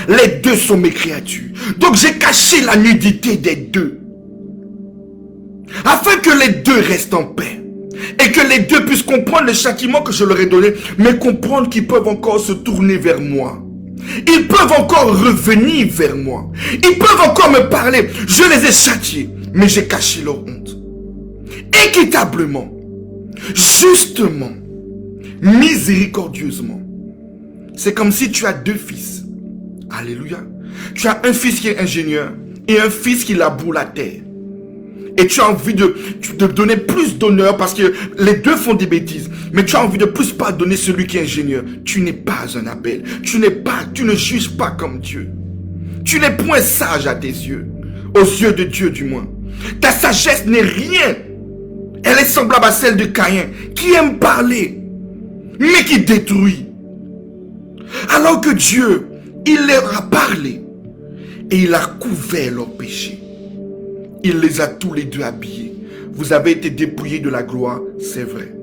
Les deux sont mes créatures. Donc j'ai caché la nudité des deux. Afin que les deux restent en paix. Et que les deux puissent comprendre le châtiment que je leur ai donné. Mais comprendre qu'ils peuvent encore se tourner vers moi. Ils peuvent encore revenir vers moi. Ils peuvent encore me parler. Je les ai châtiés. Mais j'ai caché leur honte. Équitablement. Justement. Miséricordieusement. C'est comme si tu as deux fils. Alléluia. Tu as un fils qui est ingénieur et un fils qui laboure la terre. Et tu as envie de donner plus d'honneur parce que les deux font des bêtises. Mais tu as envie de plus pardonner celui qui est ingénieur. Tu n'es pas un Abel. Tu ne juges pas comme Dieu. Tu n'es point sage à tes yeux. Aux yeux de Dieu du moins. Ta sagesse n'est rien. Elle est semblable à celle de Caïn qui aime parler. mais qui détruit. Alors que Dieu, il leur a parlé et il a couvert leurs péchés. Il les a tous les deux habillés. Vous avez été dépouillés de la gloire, c'est vrai.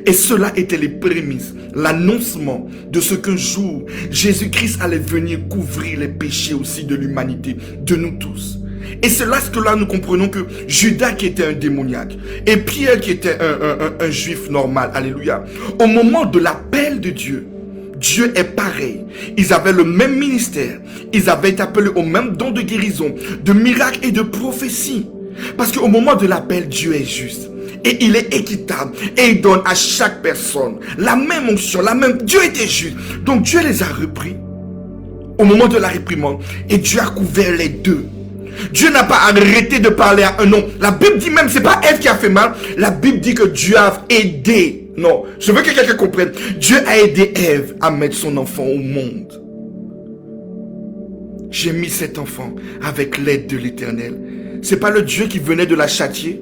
Et cela était les prémices, l'annoncement de ce qu'un jour, Jésus-Christ allait venir couvrir les péchés aussi de l'humanité, de nous tous. Et c'est là que là nous comprenons que Judas qui était un démoniaque et Pierre qui était un juif normal, alléluia, au moment de l'appel de Dieu, Dieu est pareil. Ils avaient le même ministère, ils avaient été appelés au même don de guérison, de miracles et de prophétie. Parce qu'au moment de l'appel, Dieu est juste. Et il est équitable. Et il donne à chaque personne la même onction, la même... Dieu était juste. Donc Dieu les a repris au moment de la réprimande. Et Dieu a couvert les deux. Dieu n'a pas arrêté de parler à un homme. La Bible dit même, c'est pas Ève qui a fait mal. La Bible dit que Dieu a aidé. Non, je veux que quelqu'un comprenne. Dieu a aidé Ève à mettre son enfant au monde. J'ai mis cet enfant avec l'aide de l'Éternel. C'est pas le Dieu qui venait de la châtier.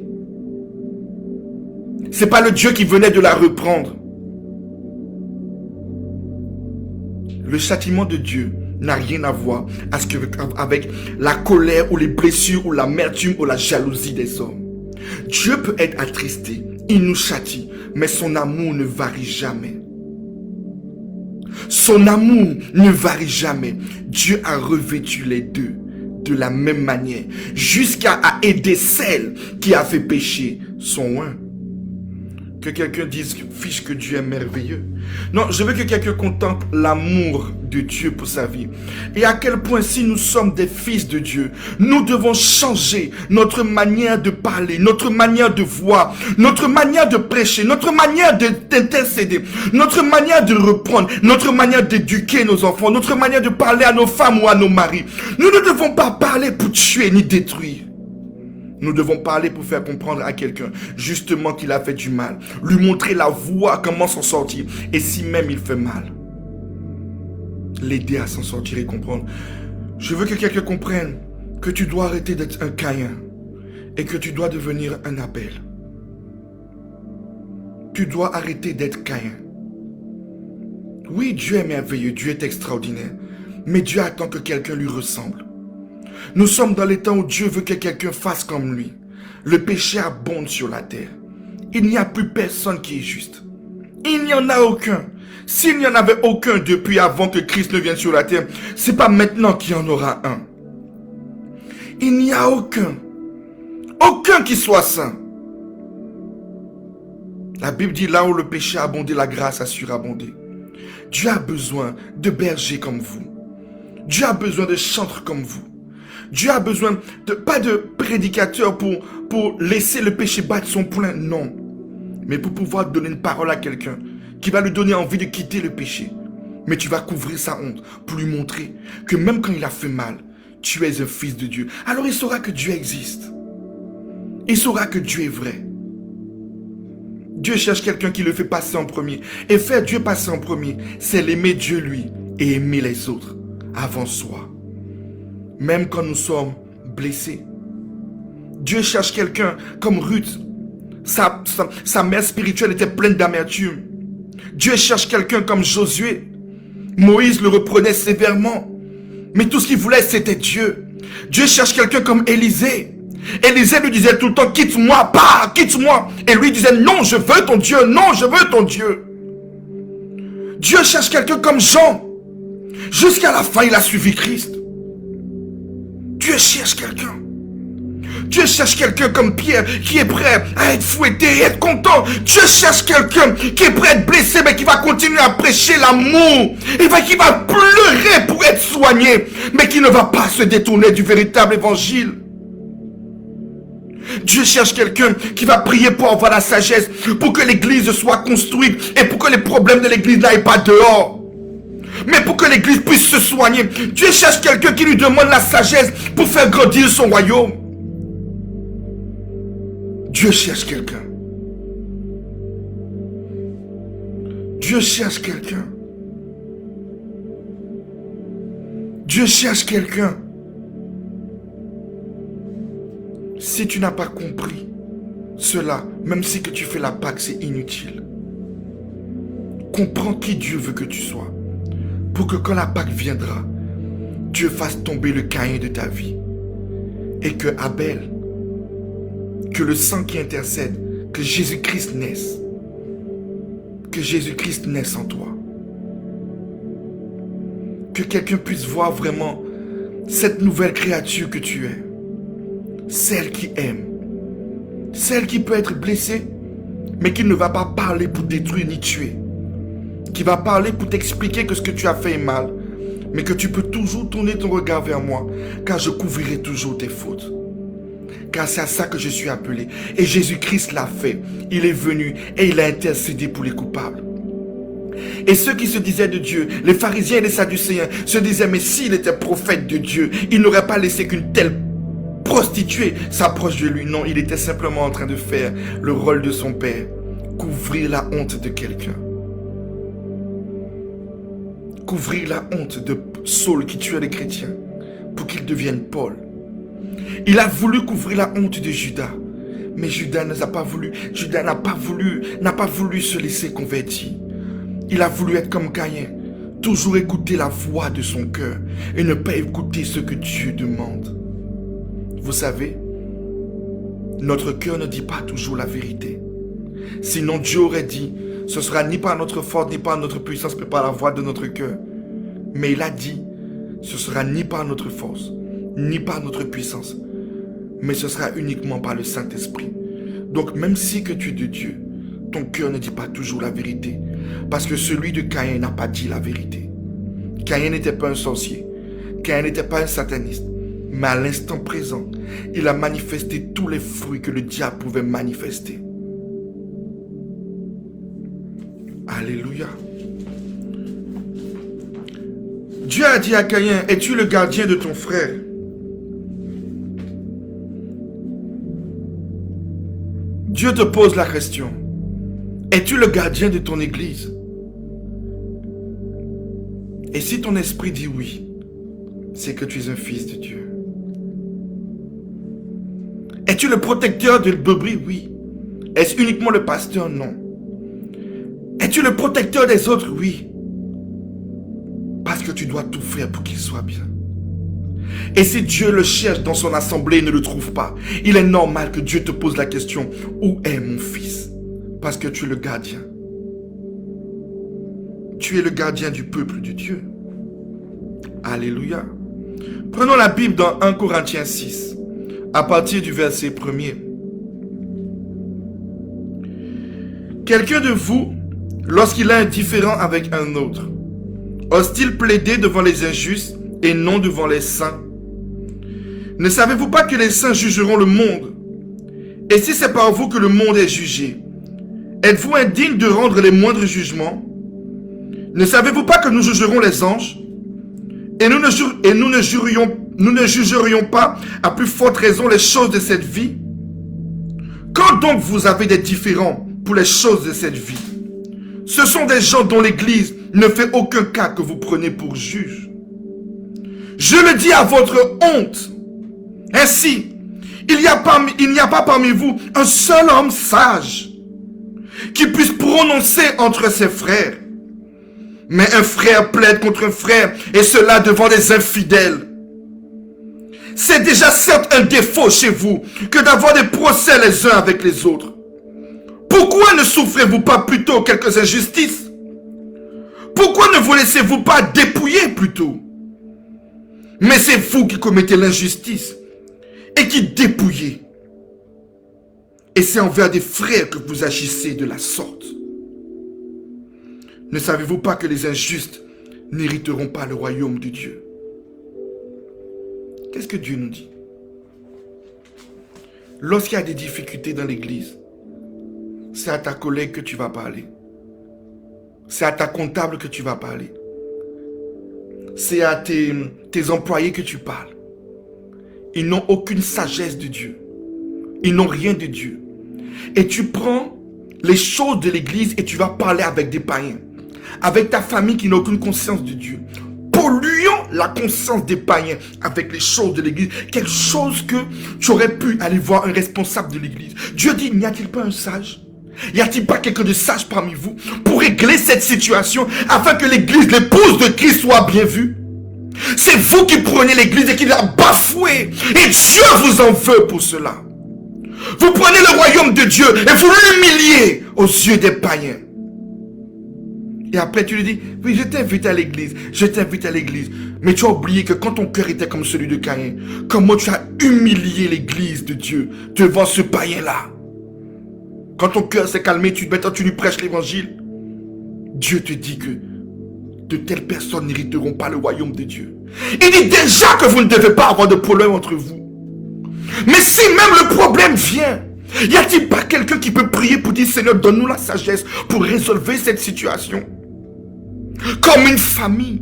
C'est pas le Dieu qui venait de la reprendre. Le châtiment de Dieu n'a rien à voir avec la colère ou les blessures ou l'amertume ou la jalousie des hommes. Dieu peut être attristé, il nous châtie, mais son amour ne varie jamais. Son amour ne varie jamais. Dieu a revêtu les deux de la même manière, jusqu'à aider celle qui a fait pécher son un. Que quelqu'un dise, fiche que Dieu est merveilleux. Non, je veux que quelqu'un contemple l'amour de Dieu pour sa vie. Et à quel point, si nous sommes des fils de Dieu, nous devons changer notre manière de parler, notre manière de voir, notre manière de prêcher, notre manière d'intercéder, notre manière de reprendre, notre manière d'éduquer nos enfants, notre manière de parler à nos femmes ou à nos maris. Nous ne devons pas parler pour tuer ni détruire. Nous devons parler pour faire comprendre à quelqu'un justement qu'il a fait du mal. Lui montrer la voie, comment s'en sortir. Et si même il fait mal, l'aider à s'en sortir et comprendre. Je veux que quelqu'un comprenne que tu dois arrêter d'être un Caïn et que tu dois devenir un Abel. Tu dois arrêter d'être Caïn. Oui, Dieu est merveilleux, Dieu est extraordinaire. Mais Dieu attend que quelqu'un lui ressemble. Nous sommes dans les temps où Dieu veut que quelqu'un fasse comme lui. Le péché abonde sur la terre. Il n'y a plus personne qui est juste. Il n'y en a aucun. S'il n'y en avait aucun depuis avant que Christ ne vienne sur la terre, c'est pas maintenant qu'il y en aura un. Il n'y a aucun. Aucun qui soit saint. La Bible dit là où le péché a abondé, la grâce a surabondé. Dieu a besoin de bergers comme vous. Dieu a besoin de chantres comme vous. Dieu a besoin pas de prédicateurs pour laisser le péché battre son plein, non. Mais pour pouvoir donner une parole à quelqu'un qui va lui donner envie de quitter le péché. Mais tu vas couvrir sa honte pour lui montrer que même quand il a fait mal, tu es un fils de Dieu. Alors il saura que Dieu existe. Il saura que Dieu est vrai. Dieu cherche quelqu'un qui le fait passer en premier. Et faire Dieu passer en premier, c'est l'aimer Dieu lui et aimer les autres avant soi. Même quand nous sommes blessés. Dieu cherche quelqu'un comme Ruth. Sa mère spirituelle était pleine d'amertume. Dieu cherche quelqu'un comme Josué. Moïse le reprenait sévèrement. Mais tout ce qu'il voulait, c'était Dieu. Dieu cherche quelqu'un comme Élisée. Élisée lui disait tout le temps, quitte-moi, pars, quitte-moi. Et lui disait, non, je veux ton Dieu, non, je veux ton Dieu. Dieu cherche quelqu'un comme Jean. Jusqu'à la fin, il a suivi Christ. Dieu cherche quelqu'un. Dieu cherche quelqu'un comme Pierre qui est prêt à être fouetté et être content. Dieu cherche quelqu'un qui est prêt à être blessé mais qui va continuer à prêcher l'amour. Et qui va pleurer pour être soigné mais qui ne va pas se détourner du véritable évangile. Dieu cherche quelqu'un qui va prier pour avoir la sagesse, pour que l'église soit construite et pour que les problèmes de l'église n'aillent pas dehors. Mais pour que l'église puisse se soigner, Dieu cherche quelqu'un qui lui demande la sagesse pour faire grandir son royaume. Dieu cherche quelqu'un. Dieu cherche quelqu'un. Dieu cherche quelqu'un. Si tu n'as pas compris cela, même si que tu fais la Pâque, c'est inutile. comprends qui Dieu veut que tu sois. Pour que quand la Pâque viendra, Dieu fasse tomber le Caïn de ta vie. Et que Abel, que le sang qui intercède, que Jésus-Christ naisse. Que Jésus-Christ naisse en toi. Que quelqu'un puisse voir vraiment cette nouvelle créature que tu es. Celle qui aime. Celle qui peut être blessée, mais qui ne va pas parler pour détruire ni tuer. Qui va parler pour t'expliquer que ce que tu as fait est mal, mais que tu peux toujours tourner ton regard vers moi, car je couvrirai toujours tes fautes. Car c'est à ça que je suis appelé. Et Jésus-Christ l'a fait. Il est venu et il a intercédé pour les coupables. Et ceux qui se disaient de Dieu, les pharisiens et les sadducéens, se disaient, mais s'il était prophète de Dieu, il n'aurait pas laissé qu'une telle prostituée s'approche de lui. Non, il était simplement en train de faire le rôle de son père, couvrir la honte de quelqu'un. Couvrir la honte de Saul qui tuait les chrétiens pour qu'il devienne Paul. Il a voulu couvrir la honte de Judas, mais Judas n'a pas voulu. Judas n'a pas voulu se laisser convertir. Il a voulu être comme Caïn, toujours écouter la voix de son cœur et ne pas écouter ce que Dieu demande. Vous savez, notre cœur ne dit pas toujours la vérité. Sinon Dieu aurait dit, ce sera ni par notre force, ni par notre puissance, mais par la voix de notre cœur. Mais il a dit, ce sera ni par notre force, ni par notre puissance, mais ce sera uniquement par le Saint-Esprit. Donc même si que tu es de Dieu, ton cœur ne dit pas toujours la vérité. Parce que celui de Caïn n'a pas dit la vérité. Caïn n'était pas un sorcier. Caïn n'était pas un sataniste. Mais à l'instant présent, il a manifesté tous les fruits que le diable pouvait manifester. Alléluia. Dieu a dit à Caïn, es-tu le gardien de ton frère? Dieu te pose la question. Es-tu le gardien de ton église? Et si ton esprit dit oui, c'est que tu es un fils de Dieu. Es-tu le protecteur de brebis? Oui. Est-ce uniquement le pasteur? Non. Es-tu le protecteur des autres? Oui. Parce que tu dois tout faire pour qu'il soit bien. Et si Dieu le cherche dans son assemblée et ne le trouve pas, il est normal que Dieu te pose la question, où est mon fils? Parce que tu es le gardien. Tu es le gardien du peuple de Dieu. Alléluia. Prenons la Bible dans 1 Corinthiens 6, à partir du verset 1er. Quelqu'un de vous, lorsqu'il est indifférent avec un autre, ose-t-il plaider devant les injustes et non devant les saints? Ne savez-vous pas que les saints jugeront le monde? Et si c'est par vous que le monde est jugé, êtes-vous indigne de rendre les moindres jugements? Ne savez-vous pas que nous jugerons les anges? Et nous ne jugerions pas à plus forte raison les choses de cette vie? Quand donc vous avez des différends pour les choses de cette vie, ce sont des gens dont l'Église ne fait aucun cas que vous prenez pour juge. Je le dis à votre honte. Ainsi, il n'y a pas parmi vous un seul homme sage qui puisse prononcer entre ses frères. Mais un frère plaide contre un frère, et cela devant des infidèles. C'est déjà certes un défaut chez vous que d'avoir des procès les uns avec les autres. Pourquoi ne souffrez-vous pas plutôt quelques injustices? Pourquoi ne vous laissez-vous pas dépouiller plutôt? Mais c'est vous qui commettez l'injustice et qui dépouillez. Et c'est envers des frères que vous agissez de la sorte. Ne savez-vous pas que les injustes n'hériteront pas le royaume de Dieu? Qu'est-ce que Dieu nous dit? Lorsqu'il y a des difficultés dans l'église, c'est à ta collègue que tu vas parler. C'est à ta comptable que tu vas parler. C'est à tes employés que tu parles. Ils n'ont aucune sagesse de Dieu. Ils n'ont rien de Dieu. Et tu prends les choses de l'église et tu vas parler avec des païens. Avec ta famille qui n'a aucune conscience de Dieu. Polluons la conscience des païens avec les choses de l'église. Quelque chose que tu aurais pu aller voir un responsable de l'église. Dieu dit, n'y a-t-il pas un sage? Y a-t-il pas quelqu'un de sage parmi vous pour régler cette situation afin que l'église, l'épouse de Christ soit bien vue? C'est vous qui prenez l'église et qui la bafouez. Et Dieu vous en veut pour cela. Vous prenez le royaume de Dieu et vous l'humiliez aux yeux des païens. Et après tu lui dis, oui, je t'invite à l'église, je t'invite à l'église. Mais tu as oublié que quand ton cœur était comme celui de Caïn, comment tu as humilié l'église de Dieu devant ce païen-là. Quand ton cœur s'est calmé, maintenant tu lui prêches l'évangile. Dieu te dit que de telles personnes n'hériteront pas le royaume de Dieu. Il dit déjà que vous ne devez pas avoir de problème entre vous. Mais si même le problème vient, y a-t-il pas quelqu'un qui peut prier pour dire, Seigneur, donne-nous la sagesse pour résolver cette situation? Comme une famille,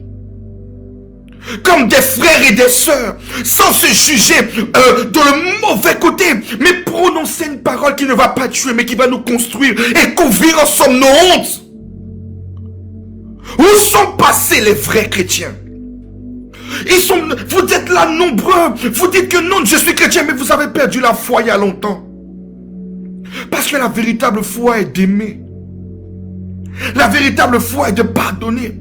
comme des frères et des sœurs, sans se juger de le mauvais côté, mais prononcer une parole qui ne va pas tuer, mais qui va nous construire et couvrir ensemble nos hontes. Où sont passés les vrais chrétiens? Vous êtes là nombreux, vous dites que non, je suis chrétien, mais vous avez perdu la foi il y a longtemps. Parce que la véritable foi est d'aimer. La véritable foi est de pardonner.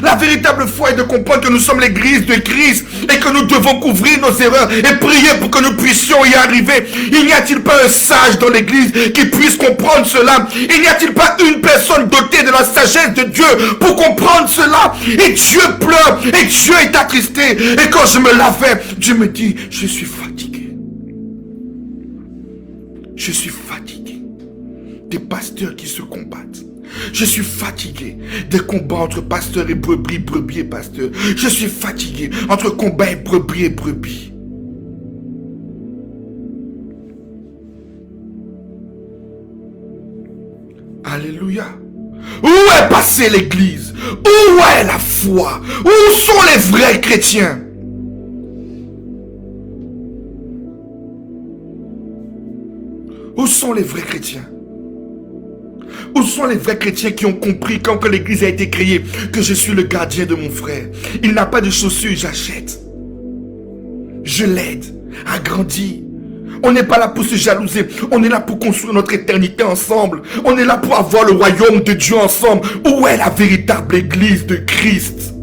La véritable foi est de comprendre que nous sommes l'église de Christ et que nous devons couvrir nos erreurs et prier pour que nous puissions y arriver. Il n'y a-t-il pas un sage dans l'église qui puisse comprendre cela? Il n'y a-t-il pas une personne dotée de la sagesse de Dieu pour comprendre cela? Et Dieu pleure et Dieu est attristé. Et quand je me lavais, Dieu me dit, je suis fatigué. Je suis fatigué des pasteurs qui se combattent. Je suis fatigué des combats entre pasteurs et brebis, brebis et pasteurs. Je suis fatigué entre combats et brebis et brebis. Alléluia. Où est passée l'église? Où est la foi? Où sont les vrais chrétiens? Où sont les vrais chrétiens? Où sont les vrais chrétiens qui ont compris quand que l'église a été créée que je suis le gardien de mon frère? Il n'a pas de chaussures, j'achète. Je l'aide à grandir. On n'est pas là pour se jalouser. On est là pour construire notre éternité ensemble. On est là pour avoir le royaume de Dieu ensemble. Où est la véritable église de Christ?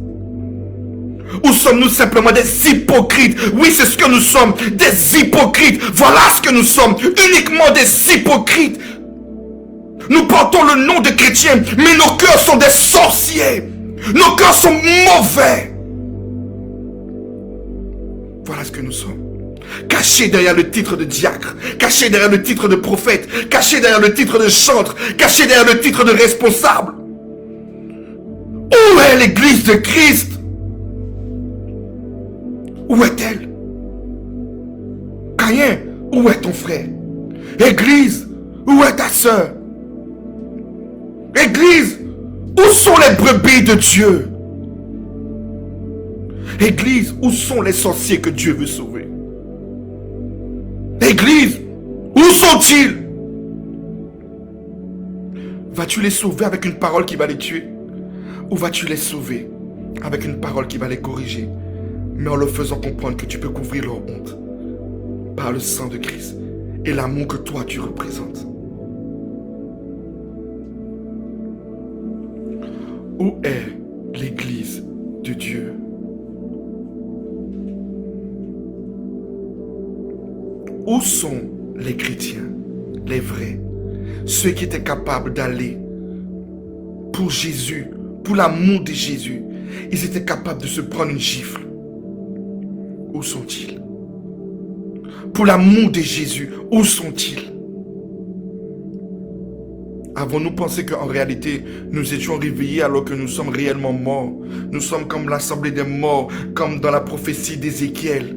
Ou sommes-nous simplement des hypocrites? Oui, c'est ce que nous sommes. Des hypocrites. Voilà ce que nous sommes. Uniquement des hypocrites. Nous portons le nom de chrétiens, mais nos cœurs sont des sorciers. Nos cœurs sont mauvais. Voilà ce que nous sommes. Cachés derrière le titre de diacre, cachés derrière le titre de prophète, cachés derrière le titre de chantre, cachés derrière le titre de responsable. Où est l'église de Christ? Où est-elle? Caïn, où est ton frère? Église, où est ta sœur? Église, où sont les brebis de Dieu? Église, où sont les sorciers que Dieu veut sauver? Église, où sont-ils? Vas-tu les sauver avec une parole qui va les tuer? Ou vas-tu les sauver avec une parole qui va les corriger, mais en leur faisant comprendre que tu peux couvrir leur honte par le sang de Christ et l'amour que toi tu représentes? Où est l'église de Dieu? Où sont les chrétiens, les vrais, ceux qui étaient capables d'aller pour Jésus, pour l'amour de Jésus? Ils étaient capables de se prendre une gifle. Où sont-ils? Pour l'amour de Jésus, où sont-ils? Avons-nous pensé qu'en réalité, nous étions réveillés alors que nous sommes réellement morts? Nous sommes comme l'assemblée des morts, comme dans la prophétie d'Ézéchiel.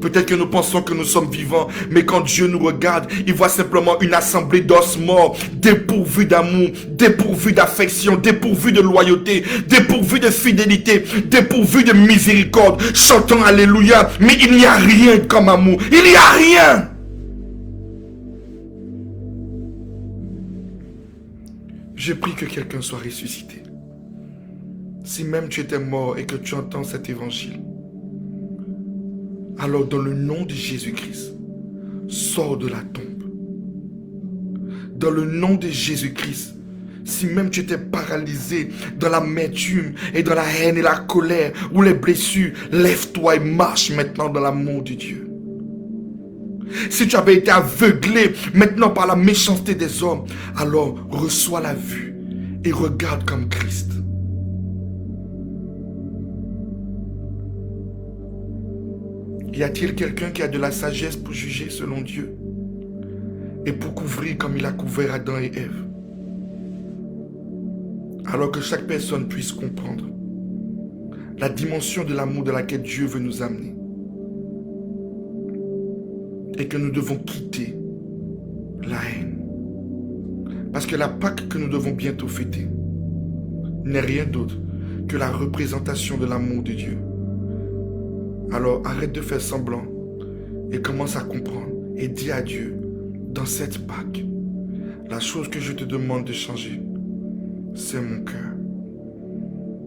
Peut-être que nous pensons que nous sommes vivants, mais quand Dieu nous regarde, il voit simplement une assemblée d'os morts, dépourvus d'amour, dépourvus d'affection, dépourvus de loyauté, dépourvus de fidélité, dépourvus de miséricorde, chantant Alléluia, mais il n'y a rien comme amour. Il n'y a rien. Je prie que quelqu'un soit ressuscité. Si même tu étais mort et que tu entends cet évangile, alors dans le nom de Jésus-Christ, sors de la tombe. dans le nom de Jésus-Christ. Si même tu étais paralysé dans l'amertume et dans la haine et la colère ou les blessures, lève-toi et marche maintenant dans l'amour de Dieu. Si tu avais été aveuglé maintenant par la méchanceté des hommes, alors reçois la vue et regarde comme Christ. Y a-t-il quelqu'un qui a de la sagesse pour juger selon Dieu et pour couvrir comme il a couvert Adam et Ève? Alors que chaque personne puisse comprendre la dimension de l'amour dans laquelle Dieu veut nous amener. Et que nous devons quitter la haine. Parce que la Pâque que nous devons bientôt fêter n'est rien d'autre que la représentation de l'amour de Dieu. Alors arrête de faire semblant et commence à comprendre et dis à Dieu, dans cette Pâque, la chose que je te demande de changer, c'est mon cœur.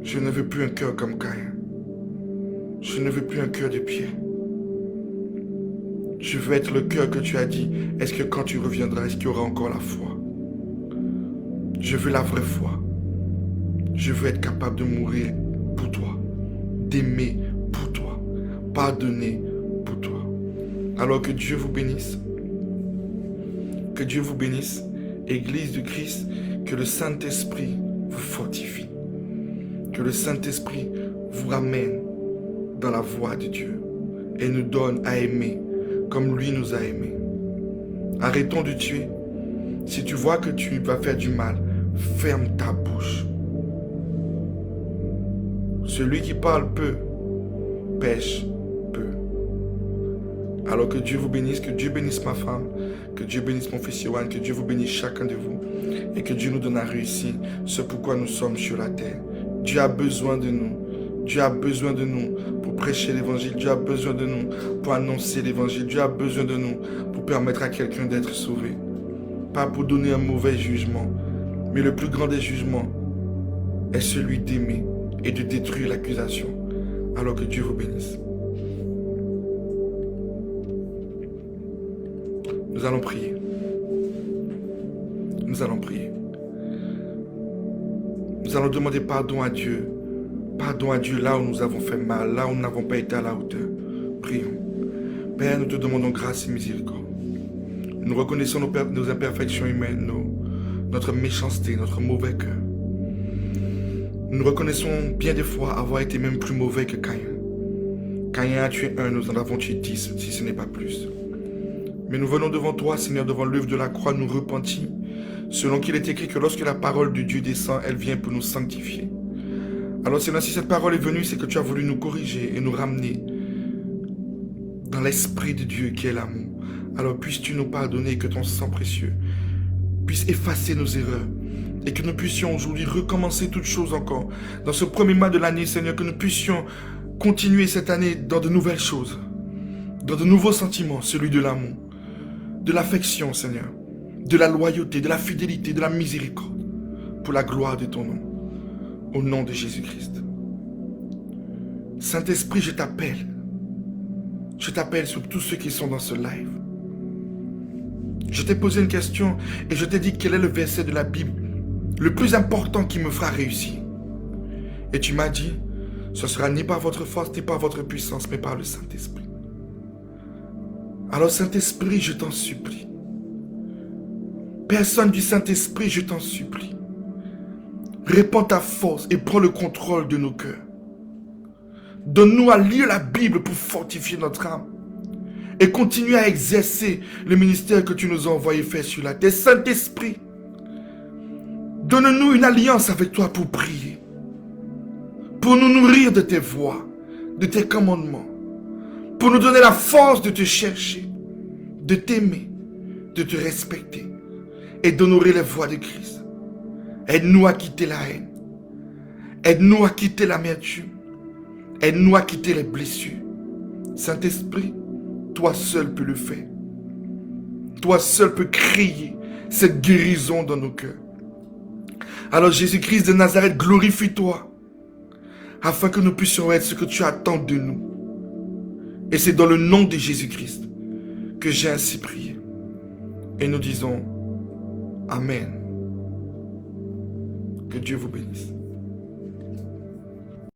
Je ne veux plus un cœur comme Caïn. Je ne veux plus un cœur de pierre. Je veux être le cœur que tu as dit. Est-ce que quand tu reviendras, est-ce qu'il y aura encore la foi? Je veux la vraie foi. Je veux être capable de mourir pour toi, d'aimer pour toi, pardonner pour toi. Alors que Dieu vous bénisse. Que Dieu vous bénisse. Église de Christ, que le Saint-Esprit vous fortifie. Que le Saint-Esprit vous ramène dans la voie de Dieu et nous donne à aimer comme lui nous a aimés. Arrêtons de tuer. Si tu vois que tu vas faire du mal, ferme ta bouche. Celui qui parle peu, pêche peu. Alors que Dieu vous bénisse, que Dieu bénisse ma femme, que Dieu bénisse mon fils Yohan, que Dieu vous bénisse chacun de vous et que Dieu nous donne à réussir ce pourquoi nous sommes sur la terre. Dieu a besoin de nous. Dieu a besoin de nous pour prêcher l'évangile. Dieu a besoin de nous pour annoncer l'évangile. Dieu a besoin de nous pour permettre à quelqu'un d'être sauvé. Pas pour donner un mauvais jugement, mais le plus grand des jugements est celui d'aimer et de détruire l'accusation. Alors que Dieu vous bénisse. Nous allons prier. Nous allons prier. Nous allons demander pardon à Dieu. Pardon à Dieu là où nous avons fait mal, là où nous n'avons pas été à la hauteur. Prions. Père, nous te demandons grâce et miséricorde. Nous reconnaissons nos imperfections humaines, notre méchanceté, notre mauvais cœur. Nous reconnaissons bien des fois avoir été même plus mauvais que Caïn. Caïn a tué un, nous en avons tué 10, si ce n'est pas plus. Mais nous venons devant toi, Seigneur, devant l'œuvre de la croix, nous repentir, selon qu'il est écrit que lorsque la parole de Dieu descend, elle vient pour nous sanctifier. Alors Seigneur, si cette parole est venue, c'est que tu as voulu nous corriger et nous ramener dans l'esprit de Dieu qui est l'amour. Alors puisses-tu nous pardonner et que ton sang précieux puisse effacer nos erreurs et que nous puissions aujourd'hui recommencer toutes choses encore. Dans ce premier mois de l'année, Seigneur, que nous puissions continuer cette année dans de nouvelles choses, dans de nouveaux sentiments, celui de l'amour, de l'affection, Seigneur, de la loyauté, de la fidélité, de la miséricorde, pour la gloire de ton nom, au nom de Jésus-Christ. Saint-Esprit, je t'appelle sur tous ceux qui sont dans ce live. Je t'ai posé une question et je t'ai dit quel est le verset de la Bible le plus important qui me fera réussir. Et tu m'as dit, ce sera ni par votre force, ni par votre puissance, mais par le Saint-Esprit. Alors Saint-Esprit, je t'en supplie. Personne du Saint-Esprit, je t'en supplie. Répands ta force et prends le contrôle de nos cœurs. Donne-nous à lire la Bible pour fortifier notre âme et continuer à exercer le ministère que tu nous as envoyé faire sur la terre. Saint-Esprit, donne-nous une alliance avec toi pour prier, pour nous nourrir de tes voies, de tes commandements, pour nous donner la force de te chercher, de t'aimer, de te respecter et d'honorer les voies de Christ. Aide-nous à quitter la haine. Aide-nous à quitter l'amertume. Aide-nous à quitter les blessures. Saint-Esprit, toi seul peux le faire. Toi seul peux créer cette guérison dans nos cœurs. Alors Jésus-Christ de Nazareth, glorifie-toi, afin que nous puissions être ce que tu attends de nous. Et c'est dans le nom de Jésus-Christ que j'ai ainsi prié. Et nous disons Amen. Que Dieu vous bénisse.